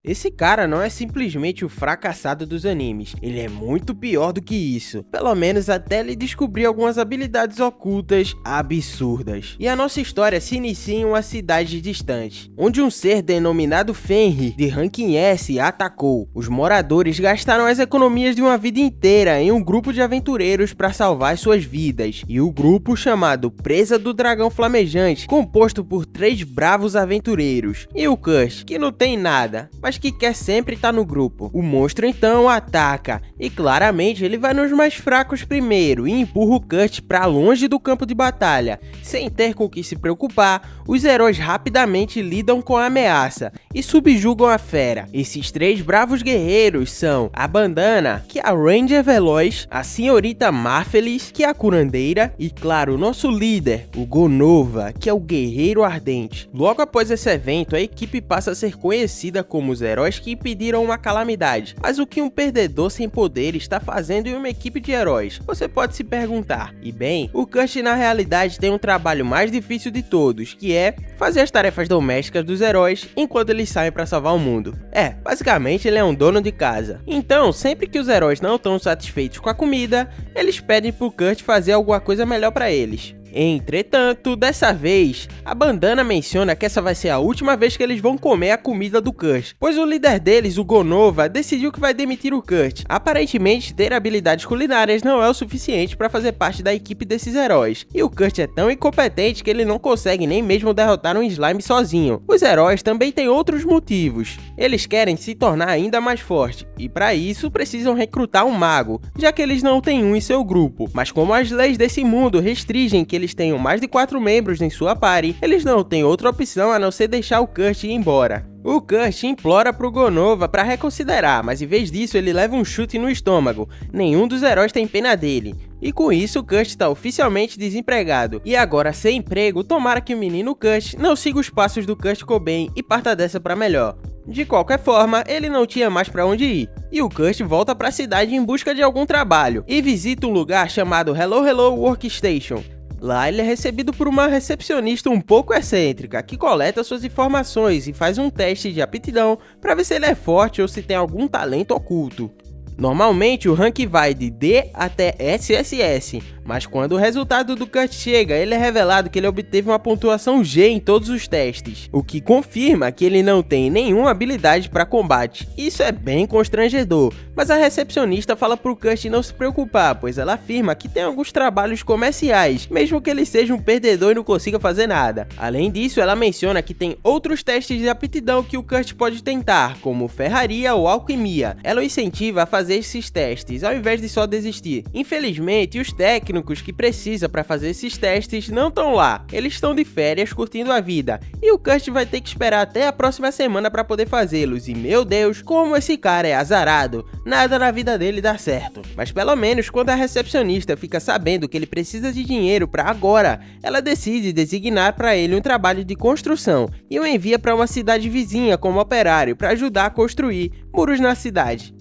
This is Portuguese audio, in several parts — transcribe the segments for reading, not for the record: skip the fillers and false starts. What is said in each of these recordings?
Esse cara não é simplesmente o fracassado dos animes, ele é muito pior do que isso, pelo menos até ele descobrir algumas habilidades ocultas absurdas. E a nossa história se inicia em uma cidade distante, onde um ser denominado Fenrir, de ranking S, atacou. Os moradores gastaram as economias de uma vida inteira em um grupo de aventureiros para salvar suas vidas, e o grupo chamado Presa do Dragão Flamejante, composto por 3 bravos aventureiros, e o Kush, que não tem nada, mas que quer sempre estar no grupo. O monstro então ataca, e claramente ele vai nos mais fracos primeiro e empurra o Kurt para longe do campo de batalha. Sem ter com o que se preocupar, os heróis rapidamente lidam com a ameaça e subjugam a fera. Esses 3 bravos guerreiros são a Bandana, que é a Ranger Veloz, a Senhorita Marfelis, que é a curandeira, e claro, o nosso líder, o Gonova, que é o guerreiro ardente. Logo após esse evento, a equipe passa a ser conhecida como os heróis que impediram uma calamidade. Mas o que um perdedor sem poder está fazendo em uma equipe de heróis? Você pode se perguntar. E bem, o Kurt na realidade tem um trabalho mais difícil de todos, que é fazer as tarefas domésticas dos heróis enquanto eles saem para salvar o mundo. Basicamente ele é um dono de casa. Então, sempre que os heróis não estão satisfeitos com a comida, eles pedem pro Kurt fazer alguma coisa melhor para eles. Entretanto, dessa vez, a Bandana menciona que essa vai ser a última vez que eles vão comer a comida do Kurt, pois o líder deles, o Gonova, decidiu que vai demitir o Kurt. Aparentemente, ter habilidades culinárias não é o suficiente para fazer parte da equipe desses heróis, e o Kurt é tão incompetente que ele não consegue nem mesmo derrotar um slime sozinho. Os heróis também têm outros motivos. Eles querem se tornar ainda mais forte, e para isso precisam recrutar um mago, já que eles não têm um em seu grupo. Mas como as leis desse mundo restringem que eles tenham mais de 4 membros em sua party, eles não têm outra opção a não ser deixar o Kurt ir embora. O Kurt implora pro Gonova para reconsiderar, mas em vez disso ele leva um chute no estômago. Nenhum dos heróis tem pena dele. E com isso o Kurt está oficialmente desempregado. E agora sem emprego, tomara que o menino Kurt não siga os passos do Kurt Cobain e parta dessa para melhor. De qualquer forma, ele não tinha mais para onde ir, e o Kurt volta para a cidade em busca de algum trabalho, e visita um lugar chamado Hello Hello Workstation. Lá ele é recebido por uma recepcionista um pouco excêntrica, que coleta suas informações e faz um teste de aptidão para ver se ele é forte ou se tem algum talento oculto. Normalmente o rank vai de D até SSS, mas quando o resultado do Kurt chega, ele é revelado que ele obteve uma pontuação G em todos os testes, o que confirma que ele não tem nenhuma habilidade para combate. Isso é bem constrangedor, mas a recepcionista fala pro Kurt não se preocupar, pois ela afirma que tem alguns trabalhos comerciais, mesmo que ele seja um perdedor e não consiga fazer nada. Além disso, ela menciona que tem outros testes de aptidão que o Kurt pode tentar, como ferraria ou alquimia. Ela o incentiva a fazer esses testes, ao invés de só desistir. Infelizmente, os técnicos que precisa para fazer esses testes não estão lá. Eles estão de férias curtindo a vida, e o Kurt vai ter que esperar até a próxima semana para poder fazê-los. E meu Deus, como esse cara é azarado, nada na vida dele dá certo. Mas pelo menos quando a recepcionista fica sabendo que ele precisa de dinheiro para agora, ela decide designar para ele um trabalho de construção e o envia para uma cidade vizinha como operário para ajudar a construir muros na cidade.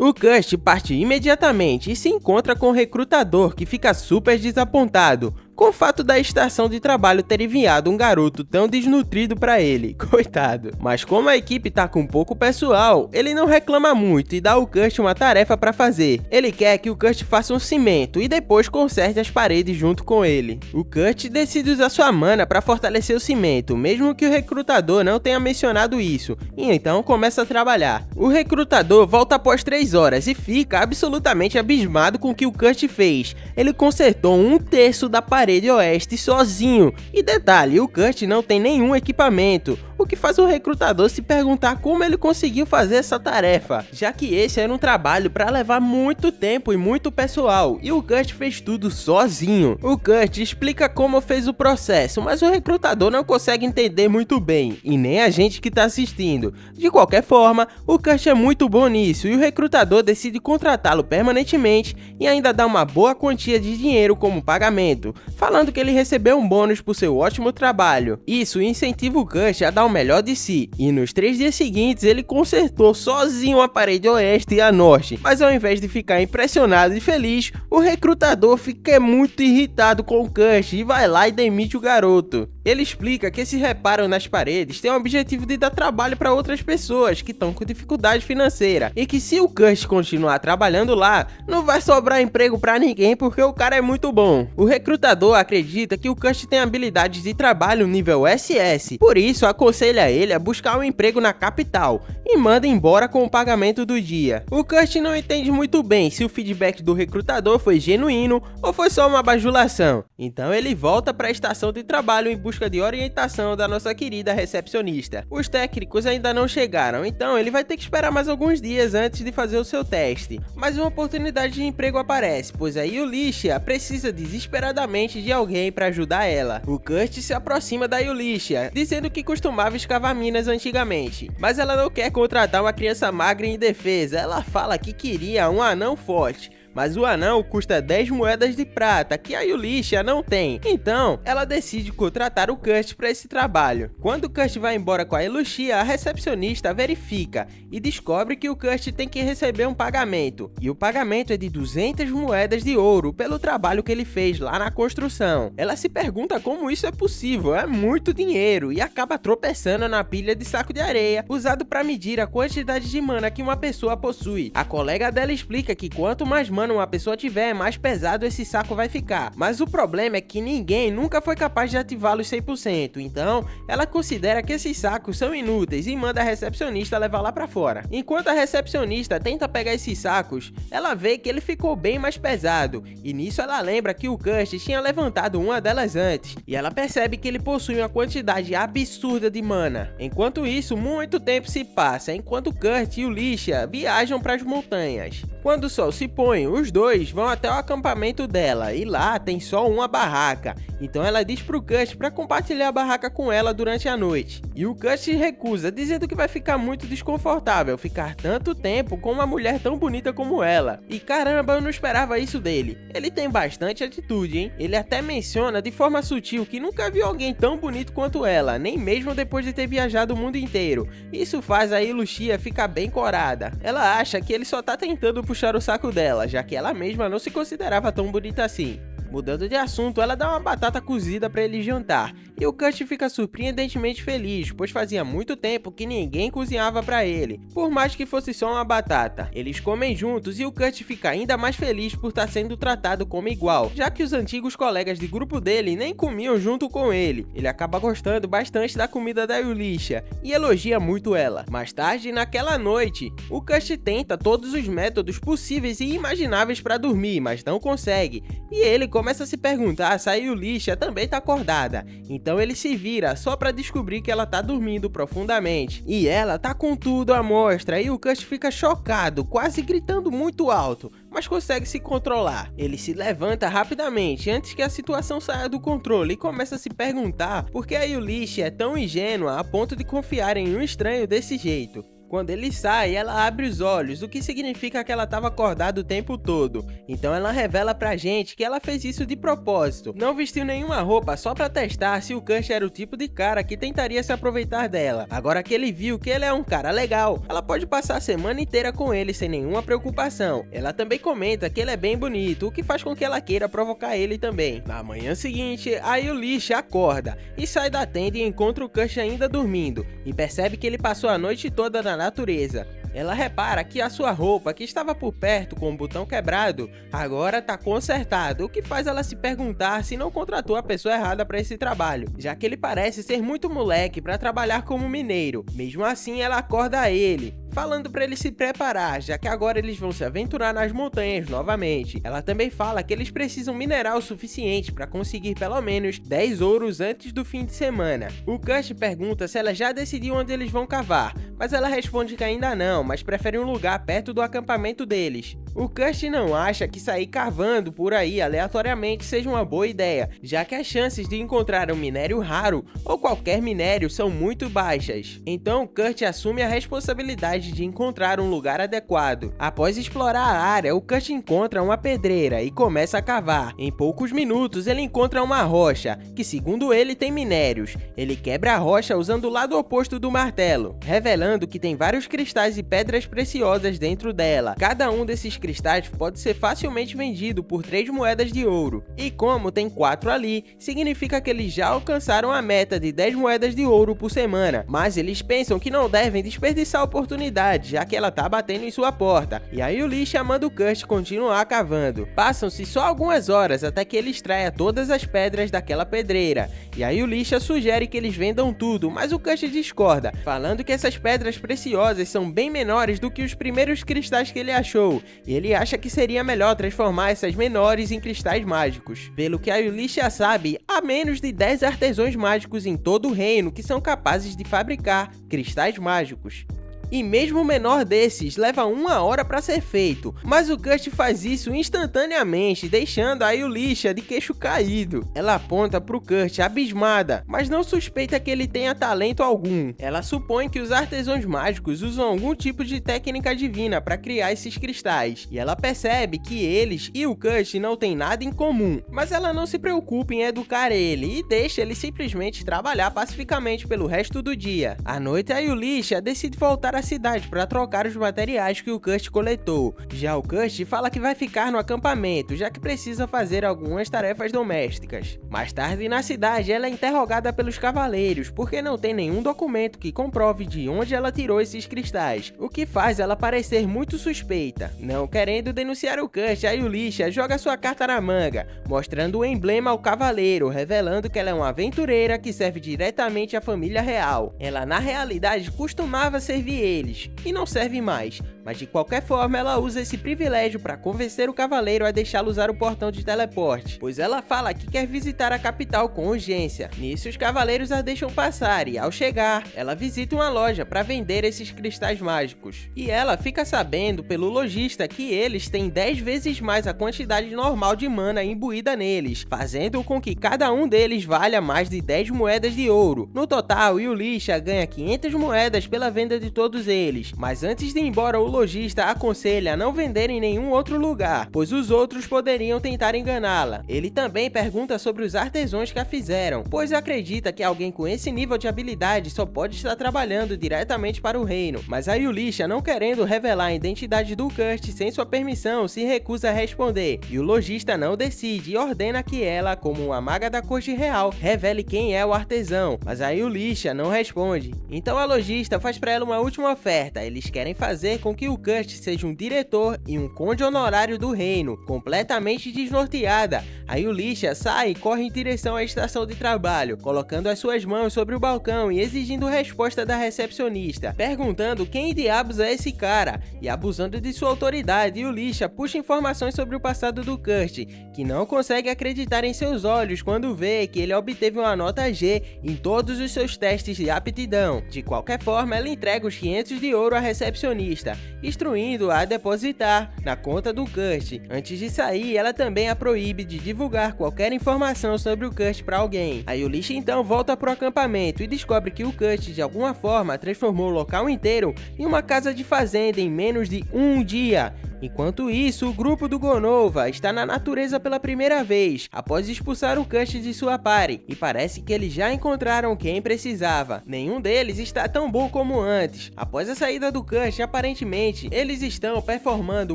O Kurt parte imediatamente e se encontra com o recrutador, que fica super desapontado com o fato da estação de trabalho ter enviado um garoto tão desnutrido para ele, coitado. Mas como a equipe tá com pouco pessoal, ele não reclama muito e dá ao Kurt uma tarefa para fazer. Ele quer que o Kurt faça um cimento e depois conserte as paredes junto com ele. O Kurt decide usar sua mana para fortalecer o cimento, mesmo que o recrutador não tenha mencionado isso, e então começa a trabalhar. O recrutador volta após 3 horas e fica absolutamente abismado com o que o Kurt fez. Ele consertou 1/3 da parede oeste sozinho. E detalhe, o Kurt não tem nenhum equipamento, o que faz o recrutador se perguntar como ele conseguiu fazer essa tarefa, já que esse era um trabalho para levar muito tempo e muito pessoal, e o Kurt fez tudo sozinho. O Kurt explica como fez o processo, mas o recrutador não consegue entender muito bem, e nem a gente que tá assistindo. De qualquer forma, o Kurt é muito bom nisso, e o recrutador decide contratá-lo permanentemente e ainda dá uma boa quantia de dinheiro como pagamento, falando que ele recebeu um bônus por seu ótimo trabalho. Isso incentiva o Kurt a dar o melhor de si, e nos 3 dias seguintes ele consertou sozinho a parede oeste e a norte, mas ao invés de ficar impressionado e feliz, o recrutador fica muito irritado com o Kurt e vai lá e demite o garoto. Ele explica que esse reparo nas paredes tem o objetivo de dar trabalho para outras pessoas que estão com dificuldade financeira, e que se o Kurt continuar trabalhando lá, não vai sobrar emprego para ninguém porque o cara é muito bom. O recrutador acredita que o Kurt tem habilidades de trabalho nível SS, por isso aconselha ele a buscar um emprego na capital e manda embora com o pagamento do dia. O Kurt não entende muito bem se o feedback do recrutador foi genuíno ou foi só uma bajulação, então ele volta para a estação de trabalho em busca de orientação da nossa querida recepcionista. Os técnicos ainda não chegaram, então ele vai ter que esperar mais alguns dias antes de fazer o seu teste. Mas uma oportunidade de emprego aparece, pois a Yulicia precisa desesperadamente de alguém para ajudar ela. O Kurt se aproxima da Yulicia, dizendo que costumava escavar minas antigamente, mas ela não quer contratar uma criança magra e indefesa. Ela fala que queria um anão forte, mas o anão custa 10 moedas de prata, que a Yulicia não tem. Então, ela decide contratar o Kurt para esse trabalho. Quando o Kurt vai embora com a Yulicia, a recepcionista verifica e descobre que o Kurt tem que receber um pagamento. E o pagamento é de 200 moedas de ouro pelo trabalho que ele fez lá na construção. Ela se pergunta como isso é possível, é muito dinheiro, e acaba tropeçando na pilha de saco de areia, usado para medir a quantidade de mana que uma pessoa possui. A colega dela explica que quanto mais mana uma pessoa tiver, mais pesado esse saco vai ficar, mas o problema é que ninguém nunca foi capaz de ativá-los 100%, então ela considera que esses sacos são inúteis e manda a recepcionista levar lá pra fora. Enquanto a recepcionista tenta pegar esses sacos, ela vê que ele ficou bem mais pesado, e nisso ela lembra que o Kurt tinha levantado uma delas antes, e ela percebe que ele possui uma quantidade absurda de mana. Enquanto isso, muito tempo se passa, enquanto Kurt e o Licia viajam para as montanhas. Quando o sol se põe, os dois vão até o acampamento dela, e lá tem só uma barraca, então ela diz pro Kurt para compartilhar a barraca com ela durante a noite. E o Kurt recusa, dizendo que vai ficar muito desconfortável ficar tanto tempo com uma mulher tão bonita como ela. E caramba, eu não esperava isso dele. Ele tem bastante atitude, hein? Ele até menciona de forma sutil que nunca viu alguém tão bonito quanto ela, nem mesmo depois de ter viajado o mundo inteiro. Isso faz a Yulicia ficar bem corada. Ela acha que ele só tá tentando puxar o saco dela, já que ela mesma não se considerava tão bonita assim. Mudando de assunto, ela dá uma batata cozida para ele jantar, e o Kurt fica surpreendentemente feliz, pois fazia muito tempo que ninguém cozinhava para ele, por mais que fosse só uma batata. Eles comem juntos e o Kurt fica ainda mais feliz por estar sendo tratado como igual, já que os antigos colegas de grupo dele nem comiam junto com ele. Ele acaba gostando bastante da comida da Yulicia e elogia muito ela. Mais tarde, naquela noite, o Kurt tenta todos os métodos possíveis e imagináveis para dormir, mas não consegue, e ele começa a se perguntar se a Yulicia também tá acordada. Então ele se vira só para descobrir que ela tá dormindo profundamente, e ela tá com tudo à mostra, e o Kurt fica chocado, quase gritando muito alto, mas consegue se controlar. Ele se levanta rapidamente antes que a situação saia do controle e começa a se perguntar por que a Yulicia é tão ingênua a ponto de confiar em um estranho desse jeito. Quando ele sai, ela abre os olhos, o que significa que ela estava acordada o tempo todo. Então ela revela pra gente que ela fez isso de propósito. Não vestiu nenhuma roupa só pra testar se o Kurt era o tipo de cara que tentaria se aproveitar dela. Agora que ele viu que ele é um cara legal, ela pode passar a semana inteira com ele sem nenhuma preocupação. Ela também comenta que ele é bem bonito, o que faz com que ela queira provocar ele também. Na manhã seguinte, a Yulicia acorda e sai da tenda e encontra o Kurt ainda dormindo, e percebe que ele passou a noite toda na natureza. Ela repara que a sua roupa, que estava por perto com o botão quebrado, agora está consertado, o que faz ela se perguntar se não contratou a pessoa errada para esse trabalho, já que ele parece ser muito moleque para trabalhar como mineiro. Mesmo assim, ela acorda ele, falando para ele se preparar, já que agora eles vão se aventurar nas montanhas novamente. Ela também fala que eles precisam minerar o suficiente para conseguir pelo menos 10 ouros antes do fim de semana. O Kurt pergunta se ela já decidiu onde eles vão cavar, mas ela responde que ainda não, mas prefere um lugar perto do acampamento deles. O Kurt não acha que sair cavando por aí aleatoriamente seja uma boa ideia, já que as chances de encontrar um minério raro ou qualquer minério são muito baixas. Então Kurt assume a responsabilidade de encontrar um lugar adequado. Após explorar a área, o Kurt encontra uma pedreira e começa a cavar. Em poucos minutos ele encontra uma rocha, que segundo ele tem minérios. Ele quebra a rocha usando o lado oposto do martelo, revelando que tem vários cristais e pedras preciosas dentro dela. Cada um desses cristais pode ser facilmente vendido por 3 moedas de ouro. E como tem 4 ali, significa que eles já alcançaram a meta de 10 moedas de ouro por semana. Mas eles pensam que não devem desperdiçar a oportunidade, já que ela tá batendo em sua porta. E aí o Lee manda o Kurt continuar cavando. Passam-se só algumas horas até que ele extraia todas as pedras daquela pedreira. E aí o Lee sugere que eles vendam tudo, mas o Kurt discorda, falando que essas pedras preciosas são bem menores do que os primeiros cristais que ele achou, e ele acha que seria melhor transformar essas menores em cristais mágicos. Pelo que a Yulisha sabe, há menos de 10 artesãos mágicos em todo o reino que são capazes de fabricar cristais mágicos. E mesmo o menor desses leva 1 hora para ser feito, mas o Kurt faz isso instantaneamente, deixando a Yulisha de queixo caído. Ela aponta pro Kurt abismada, mas não suspeita que ele tenha talento algum. Ela supõe que os artesãos mágicos usam algum tipo de técnica divina para criar esses cristais, e ela percebe que eles e o Kurt não têm nada em comum, mas ela não se preocupa em educar ele e deixa ele simplesmente trabalhar pacificamente pelo resto do dia. À noite, a Yulisha decide voltar à cidade para trocar os materiais que o Kurt coletou. Já o Kurt fala que vai ficar no acampamento, já que precisa fazer algumas tarefas domésticas. Mais tarde na cidade, ela é interrogada pelos cavaleiros, porque não tem nenhum documento que comprove de onde ela tirou esses cristais, o que faz ela parecer muito suspeita. Não querendo denunciar o Kurt, a Yulisha joga sua carta na manga, mostrando o emblema ao cavaleiro, revelando que ela é uma aventureira que serve diretamente à família real. Ela na realidade costumava servir eles, e não serve mais, mas de qualquer forma ela usa esse privilégio para convencer o cavaleiro a deixá-lo usar o portão de teleporte, pois ela fala que quer visitar a capital com urgência. Nisso os cavaleiros a deixam passar e ao chegar, ela visita uma loja para vender esses cristais mágicos. E ela fica sabendo pelo lojista que eles têm 10 vezes mais a quantidade normal de mana imbuída neles, fazendo com que cada um deles valha mais de 10 moedas de ouro. No total, Yulisha ganha 500 moedas pela venda de todos eles, mas antes de ir embora o lojista aconselha a não vender em nenhum outro lugar, pois os outros poderiam tentar enganá-la. Ele também pergunta sobre os artesãos que a fizeram, pois acredita que alguém com esse nível de habilidade só pode estar trabalhando diretamente para o reino, mas a Yulisha, não querendo revelar a identidade do Kurt sem sua permissão, se recusa a responder, e o lojista não decide e ordena que ela, como uma maga da corte real, revele quem é o artesão, mas a Yulisha não responde. Então a lojista faz para ela uma última oferta. Eles querem fazer com que o Kurt seja um diretor e um conde honorário do reino. Completamente desnorteada, a Yulisha sai e corre em direção à estação de trabalho, colocando as suas mãos sobre o balcão e exigindo resposta da recepcionista, perguntando quem diabos é esse cara, e abusando de sua autoridade, Yulisha puxa informações sobre o passado do Kurt, que não consegue acreditar em seus olhos quando vê que ele obteve uma nota G em todos os seus testes de aptidão. De qualquer forma, ela entrega os 500 de ouro à recepcionista, instruindo-a a depositar na conta do Kurt. Antes de sair, ela também a proíbe de divulgar qualquer informação sobre o Kurt para alguém. A Yulisha então volta pro acampamento e descobre que o Kurt de alguma forma transformou o local inteiro em uma casa de fazenda em menos de um dia. Enquanto isso, o grupo do Gonova está na natureza pela primeira vez, após expulsar o Kurt de sua party, e parece que eles já encontraram quem precisava. Nenhum deles está tão bom como antes. Após a saída do Kurt, aparentemente, eles estão performando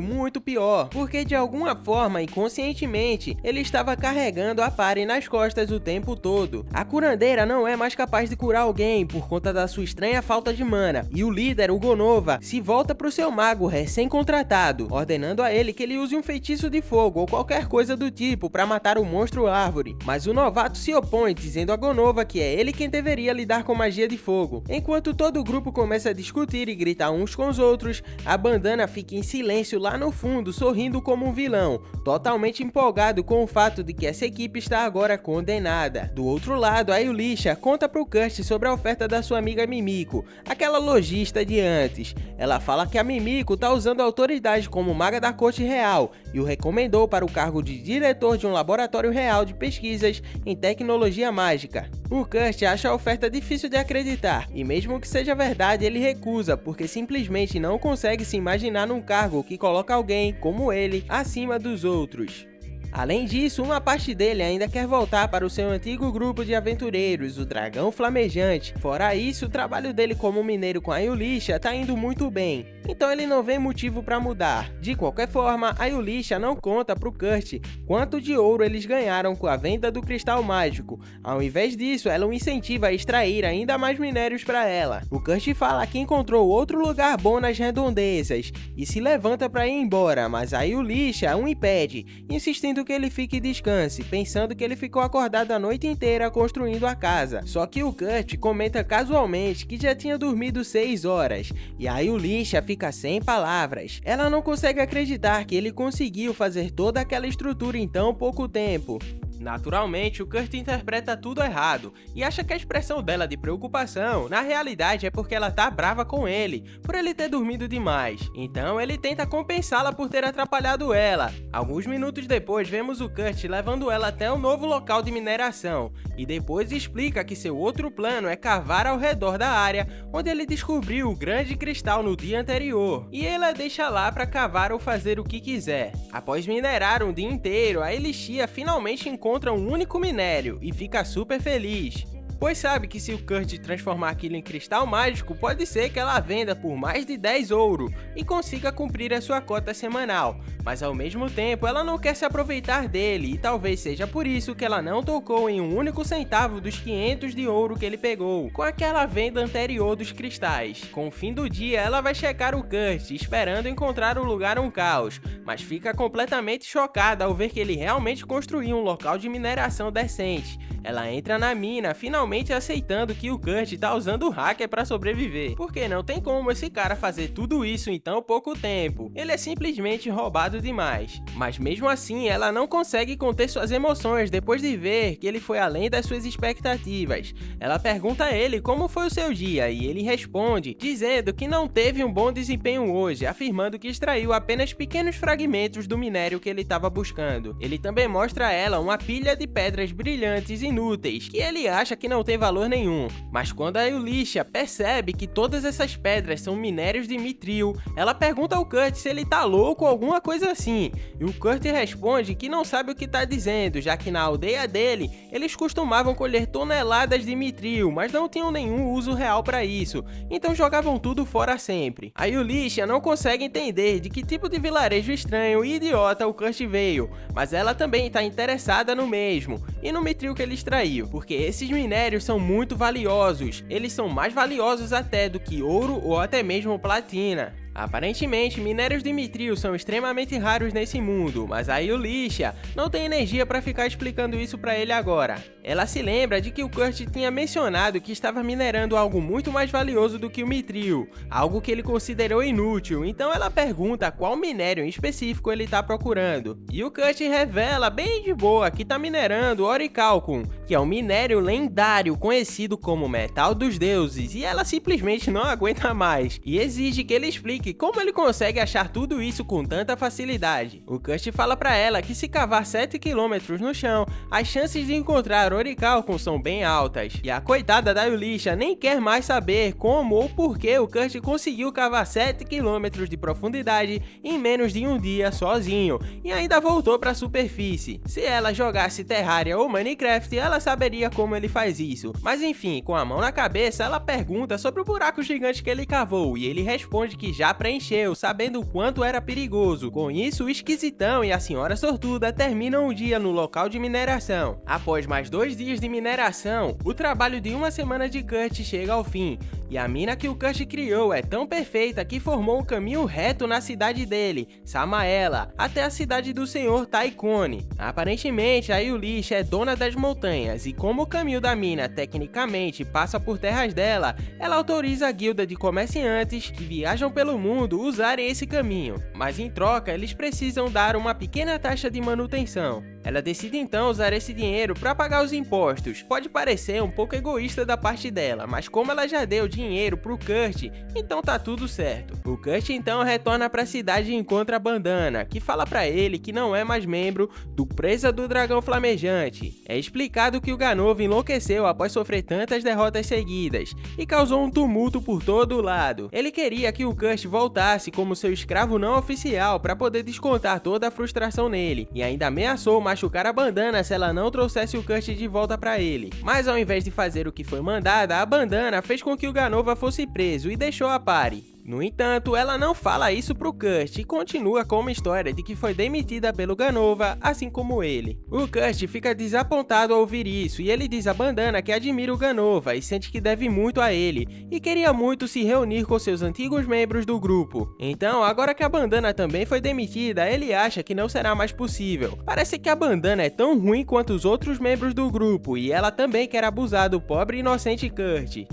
muito pior, porque de alguma forma, inconscientemente, ele estava carregando a party nas costas o tempo todo. A curandeira não é mais capaz de curar alguém por conta da sua estranha falta de mana, e o líder, o Gonova, se volta pro seu mago recém-contratado, ordenando a ele que ele use um feitiço de fogo ou qualquer coisa do tipo para matar o monstro árvore. Mas o novato se opõe, dizendo a Gonova que é ele quem deveria lidar com magia de fogo. Enquanto todo o grupo começa a discutir e gritar uns com os outros, a bandana fica em silêncio lá no fundo, sorrindo como um vilão, totalmente empolgado com o fato de que essa equipe está agora condenada. Do outro lado, a Yulisha conta pro Kurt sobre a oferta da sua amiga Mimiko, aquela lojista de antes. Ela fala que a Mimiko tá usando a autoridade como como maga da corte real e o recomendou para o cargo de diretor de um laboratório real de pesquisas em tecnologia mágica. O Kurt acha a oferta difícil de acreditar, e mesmo que seja verdade, ele recusa, porque simplesmente não consegue se imaginar num cargo que coloca alguém, como ele, acima dos outros. Além disso, uma parte dele ainda quer voltar para o seu antigo grupo de aventureiros, o Dragão Flamejante. Fora isso, o trabalho dele como mineiro com a Yulisha tá indo muito bem, então ele não vê motivo para mudar. De qualquer forma, a Yulisha não conta pro Kurt quanto de ouro eles ganharam com a venda do cristal mágico. Ao invés disso, ela o incentiva a extrair ainda mais minérios para ela. O Kurt fala que encontrou outro lugar bom nas redondezas e se levanta para ir embora, mas a Yulisha o impede, insistindo que ele fique e descanse, pensando que ele ficou acordado a noite inteira construindo a casa. Só que o Kurt comenta casualmente que já tinha dormido 6 horas, e a Yulisha fica sem palavras. Ela não consegue acreditar que ele conseguiu fazer toda aquela estrutura em tão pouco tempo. Naturalmente, o Kurt interpreta tudo errado e acha que a expressão dela de preocupação, na realidade, é porque ela tá brava com ele, por ele ter dormido demais. Então, ele tenta compensá-la por ter atrapalhado ela. Alguns minutos depois, vemos o Kurt levando ela até um novo local de mineração, e depois explica que seu outro plano é cavar ao redor da área onde ele descobriu o grande cristal no dia anterior, e ele a deixa lá para cavar ou fazer o que quiser. Após minerar um dia inteiro, a Elixia finalmente encontra um único minério e fica super feliz, pois sabe que se o Kurt transformar aquilo em cristal mágico, pode ser que ela venda por mais de 10 ouro e consiga cumprir a sua cota semanal, mas ao mesmo tempo ela não quer se aproveitar dele e talvez seja por isso que ela não tocou em um único centavo dos 500 de ouro que ele pegou com aquela venda anterior dos cristais. Com o fim do dia, ela vai checar o Kurt, esperando encontrar o lugar um caos, mas fica completamente chocada ao ver que ele realmente construiu um local de mineração decente. Ela entra na mina, finalmente aceitando que o Kurt tá usando o hacker para sobreviver, porque não tem como esse cara fazer tudo isso em tão pouco tempo. Ele é simplesmente roubado demais. Mas mesmo assim, ela não consegue conter suas emoções depois de ver que ele foi além das suas expectativas. Ela pergunta a ele como foi o seu dia e ele responde, dizendo que não teve um bom desempenho hoje, afirmando que extraiu apenas pequenos fragmentos do minério que ele estava buscando. Ele também mostra a ela uma pilha de pedras brilhantes inúteis, que ele acha que não tem valor nenhum. Mas quando a Yulisha percebe que todas essas pedras são minérios de mitril, ela pergunta ao Kurt se ele tá louco ou alguma coisa assim, e o Kurt responde que não sabe o que tá dizendo, já que na aldeia dele, eles costumavam colher toneladas de mitril, mas não tinham nenhum uso real para isso, então jogavam tudo fora sempre. A Yulisha não consegue entender de que tipo de vilarejo estranho e idiota o Kurt veio, mas ela também tá interessada no mesmo, e no mitril que ele extraiu, porque esses minérios são muito valiosos, eles são mais valiosos até do que ouro ou até mesmo platina. Aparentemente, minérios de mitril são extremamente raros nesse mundo, mas a Yulisha não tem energia para ficar explicando isso para ele agora. Ela se lembra de que o Kurt tinha mencionado que estava minerando algo muito mais valioso do que o mitril, algo que ele considerou inútil, então ela pergunta qual minério em específico ele está procurando. E o Kurt revela bem de boa que está minerando orichalcum, que é um minério lendário conhecido como metal dos deuses, e ela simplesmente não aguenta mais e exige que ele explique como ele consegue achar tudo isso com tanta facilidade. O Kurt fala pra ela que se cavar 7 km no chão, as chances de encontrar orichalcum são bem altas. E a coitada da Yulisha nem quer mais saber como ou por que o Kurt conseguiu cavar 7 km de profundidade em menos de um dia sozinho, e ainda voltou pra superfície. Se ela jogasse Terraria ou Minecraft, ela saberia como ele faz isso. Mas enfim, com a mão na cabeça, ela pergunta sobre o buraco gigante que ele cavou, e ele responde que já preencheu, sabendo o quanto era perigoso. Com isso, o esquisitão e a senhora sortuda terminam o dia no local de mineração. Após mais 2 dias de mineração, o trabalho de uma semana de Kurt chega ao fim, e a mina que o Kurt criou é tão perfeita que formou um caminho reto na cidade dele, Samaela, até a cidade do senhor Tycone. Aparentemente, a Yulisha é dona das montanhas, e como o caminho da mina tecnicamente passa por terras dela, ela autoriza a guilda de comerciantes que viajam pelo mundo usarem esse caminho, mas em troca eles precisam dar uma pequena taxa de manutenção. Ela decide então usar esse dinheiro para pagar os impostos. Pode parecer um pouco egoísta da parte dela, mas como ela já deu dinheiro pro Kurt, então tá tudo certo. O Kurt então retorna para a cidade e encontra a Bandana, que fala para ele que não é mais membro do Presa do Dragão Flamejante. É explicado que o Ganova enlouqueceu após sofrer tantas derrotas seguidas e causou um tumulto por todo o lado. Ele queria que o Kurt voltasse como seu escravo não oficial para poder descontar toda a frustração nele, e ainda ameaçou machucar a Bandana se ela não trouxesse o Kurt de volta para ele. Mas ao invés de fazer o que foi mandada, a Bandana fez com que o Ganova fosse preso e deixou a party. No entanto, ela não fala isso pro Kurt e continua com uma história de que foi demitida pelo Ganova, assim como ele. O Kurt fica desapontado ao ouvir isso e ele diz à Bandana que admira o Ganova e sente que deve muito a ele e queria muito se reunir com seus antigos membros do grupo. Então, agora que a Bandana também foi demitida, ele acha que não será mais possível. Parece que a Bandana é tão ruim quanto os outros membros do grupo e ela também quer abusar do pobre e inocente Kurt.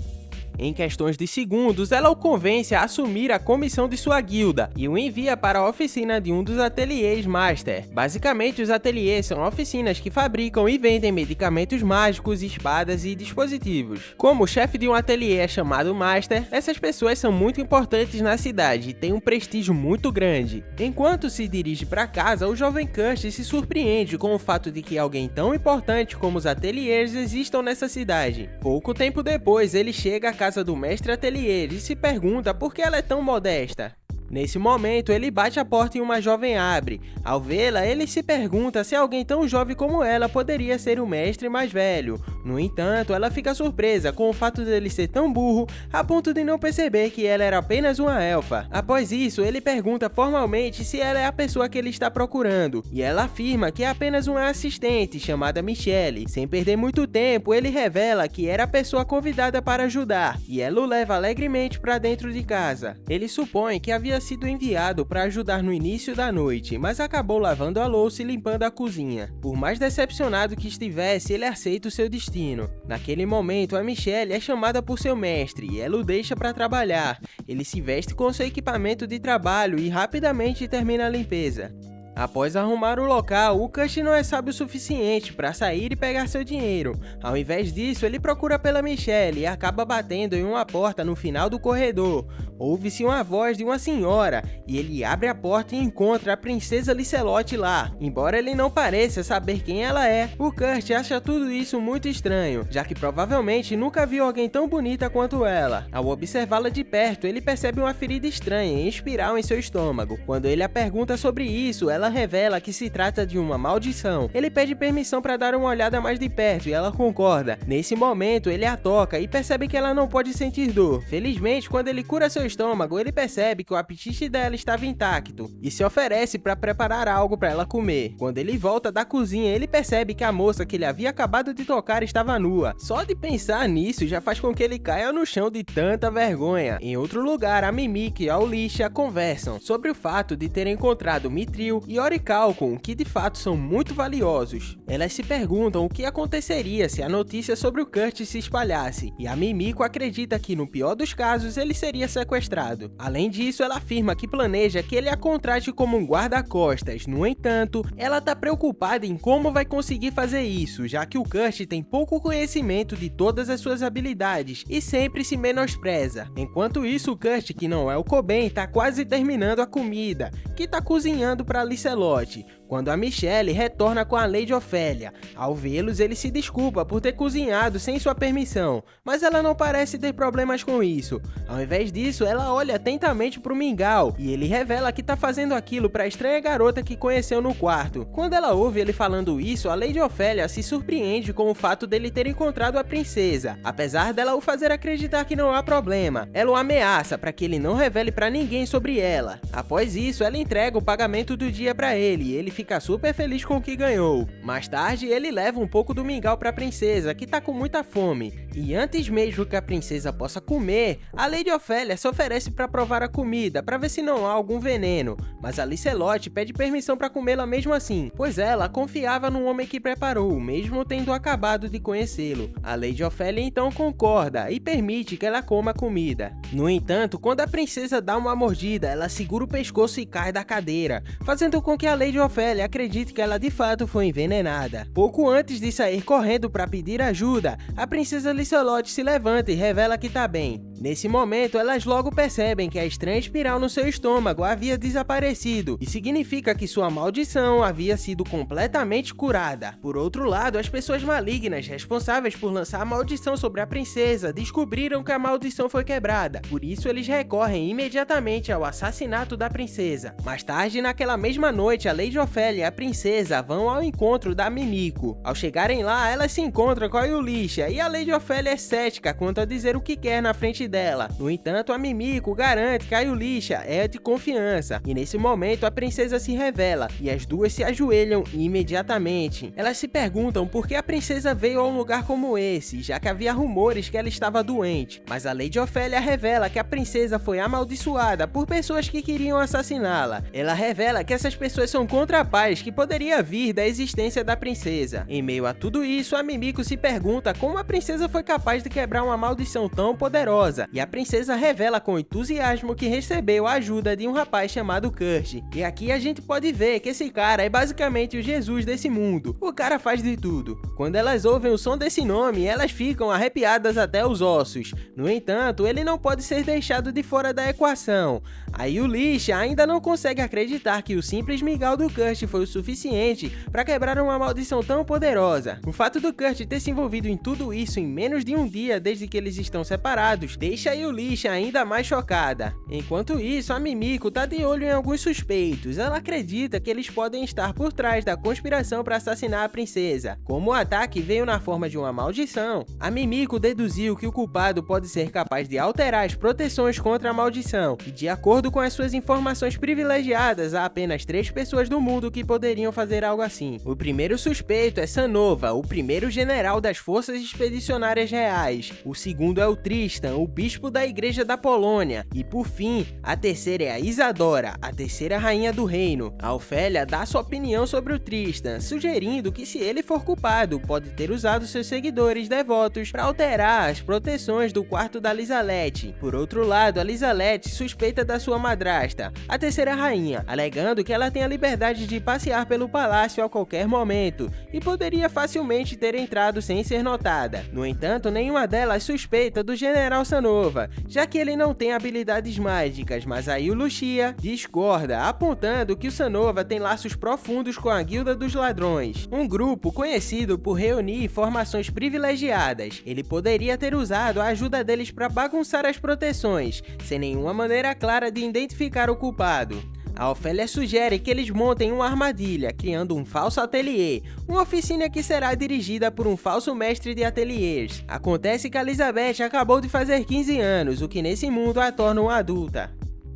Em questões de segundos, ela o convence a assumir a comissão de sua guilda e o envia para a oficina de um dos ateliês Master. Basicamente, os ateliês são oficinas que fabricam e vendem medicamentos mágicos, espadas e dispositivos. Como o chefe de um ateliê é chamado Master, essas pessoas são muito importantes na cidade e têm um prestígio muito grande. Enquanto se dirige para casa, o jovem Kurt se surpreende com o fato de que alguém tão importante como os ateliês existam nessa cidade. Pouco tempo depois, ele chega à casa do mestre ateliê e se pergunta por que ela é tão modesta. Nesse momento, ele bate a porta e uma jovem abre. Ao vê-la, ele se pergunta se alguém tão jovem como ela poderia ser o mestre mais velho. No entanto, ela fica surpresa com o fato dele ser tão burro a ponto de não perceber que ela era apenas uma elfa. Após isso, ele pergunta formalmente se ela é a pessoa que ele está procurando, e ela afirma que é apenas uma assistente chamada Michelle. Sem perder muito tempo, ele revela que era a pessoa convidada para ajudar, e ela o leva alegremente para dentro de casa. Ele supõe que havia sido enviado para ajudar no início da noite, mas acabou lavando a louça e limpando a cozinha. Por mais decepcionado que estivesse, ele aceita o seu destino. Naquele momento, a Michelle é chamada por seu mestre e ela o deixa para trabalhar. Ele se veste com seu equipamento de trabalho e rapidamente termina a limpeza. Após arrumar o local, o Kurt não é sábio o suficiente para sair e pegar seu dinheiro. Ao invés disso, ele procura pela Michelle e acaba batendo em uma porta no final do corredor. Ouve-se uma voz de uma senhora e ele abre a porta e encontra a princesa Licelotte lá. Embora ele não pareça saber quem ela é, o Kurt acha tudo isso muito estranho, já que provavelmente nunca viu alguém tão bonita quanto ela. Ao observá-la de perto, ele percebe uma ferida estranha em espiral em seu estômago. Quando ele a pergunta sobre isso, ela revela que se trata de uma maldição. Ele pede permissão para dar uma olhada mais de perto e ela concorda. Nesse momento, ele a toca e percebe que ela não pode sentir dor. Felizmente, quando ele cura seu estômago, ele percebe que o apetite dela estava intacto e se oferece para preparar algo para ela comer. Quando ele volta da cozinha, ele percebe que a moça que ele havia acabado de tocar estava nua. Só de pensar nisso já faz com que ele caia no chão de tanta vergonha. Em outro lugar, a Mimic e a Ulisha conversam sobre o fato de terem encontrado Mithril e Orichalcum, que de fato são muito valiosos. Elas se perguntam o que aconteceria se a notícia sobre o Kurt se espalhasse, e a Mimico acredita que no pior dos casos ele seria sequestrado. Além disso, ela afirma que planeja que ele a contrate como um guarda-costas. No entanto, ela está preocupada em como vai conseguir fazer isso, já que o Kurt tem pouco conhecimento de todas as suas habilidades e sempre se menospreza. Enquanto isso, o Kurt, que não é o Coben, está quase terminando a comida, que está cozinhando para Licelotte, quando a Michelle retorna com a Lady Ofélia. Ao vê-los, ele se desculpa por ter cozinhado sem sua permissão, mas ela não parece ter problemas com isso. Ao invés disso, ela olha atentamente para o Mingau e ele revela que está fazendo aquilo para a estranha garota que conheceu no quarto. Quando ela ouve ele falando isso, a Lady Ofélia se surpreende com o fato dele ter encontrado a princesa. Apesar dela o fazer acreditar que não há problema, ela o ameaça para que ele não revele para ninguém sobre ela. Após isso, ela entrega o pagamento do dia para ele e ele fica super feliz com o que ganhou. Mais tarde, ele leva um pouco do mingau para a princesa, que tá com muita fome. E antes mesmo que a princesa possa comer, a Lady Ofélia se oferece para provar a comida, para ver se não há algum veneno. Mas a Licelotte pede permissão para comê-la mesmo assim, pois ela confiava no homem que preparou, mesmo tendo acabado de conhecê-lo. A Lady Ofélia então concorda e permite que ela coma a comida. No entanto, quando a princesa dá uma mordida, ela segura o pescoço e cai da cadeira, fazendo com que a Lady Ofélia Ofélia acredita que ela de fato foi envenenada. Pouco antes de sair correndo para pedir ajuda, a princesa Licelotte se levanta e revela que tá bem. Nesse momento, elas logo percebem que a estranha espiral no seu estômago havia desaparecido, e significa que sua maldição havia sido completamente curada. Por outro lado, as pessoas malignas responsáveis por lançar a maldição sobre a princesa descobriram que a maldição foi quebrada, por isso eles recorrem imediatamente ao assassinato da princesa. Mais tarde, naquela mesma noite, a Lady Ofélia e a princesa vão ao encontro da Mimiko. Ao chegarem lá, elas se encontram com a Yulisha, e a Lady Ofélia é cética quanto a dizer o que quer na frente dela. No entanto, a Mimiko garante que a Yulisha é de confiança, e nesse momento a princesa se revela, e as duas se ajoelham imediatamente. Elas se perguntam por que a princesa veio a um lugar como esse, já que havia rumores que ela estava doente, mas a Lady Ofélia revela que a princesa foi amaldiçoada por pessoas que queriam assassiná-la. Ela revela que essas pessoas são contra a paz que poderia vir da existência da princesa. Em meio a tudo isso, a Mimiko se pergunta como a princesa foi capaz de quebrar uma maldição tão poderosa, e a princesa revela com entusiasmo que recebeu a ajuda de um rapaz chamado Kurt. E aqui a gente pode ver que esse cara é basicamente o Jesus desse mundo. O cara faz de tudo. Quando elas ouvem o som desse nome, elas ficam arrepiadas até os ossos. No entanto, ele não pode ser deixado de fora da equação. A Yulisha ainda não consegue acreditar que o simples mingau do Kurt foi o suficiente para quebrar uma maldição tão poderosa. O fato do Kurt ter se envolvido em tudo isso em menos de um dia desde que eles estão separados deixa a Yulisha ainda mais chocada. Enquanto isso, a Mimiko tá de olho em alguns suspeitos. Ela acredita que eles podem estar por trás da conspiração para assassinar a princesa. Como o ataque veio na forma de uma maldição, a Mimiko deduziu que o culpado pode ser capaz de alterar as proteções contra a maldição, e de acordo com as suas informações privilegiadas, há apenas 3 pessoas do mundo que poderiam fazer algo assim. O primeiro suspeito é Sanova, o primeiro general das forças expedicionárias reais. O segundo é o Tristan, o bispo da igreja da Polônia. E por fim, a terceira é a Isadora, a terceira rainha do reino. A Ofélia dá sua opinião sobre o Tristan, sugerindo que se ele for culpado, pode ter usado seus seguidores devotos para alterar as proteções do quarto da Lisalete. Por outro lado, a Lisalete suspeita da sua madrasta, a terceira rainha, alegando que ela tem a liberdade de passear pelo palácio a qualquer momento e poderia facilmente ter entrado sem ser notada. No entanto, nenhuma delas suspeita do general Sanova, já que ele não tem habilidades mágicas, mas a Yulisha discorda, apontando que o Sanova tem laços profundos com a Guilda dos Ladrões, um grupo conhecido por reunir informações privilegiadas. Ele poderia ter usado a ajuda deles para bagunçar as proteções, sem nenhuma maneira clara de identificar o culpado. A Ofélia sugere que eles montem uma armadilha, criando um falso ateliê, uma oficina que será dirigida por um falso mestre de ateliês. Acontece que a Elizabeth acabou de fazer 15 anos, o que nesse mundo a torna uma adulta.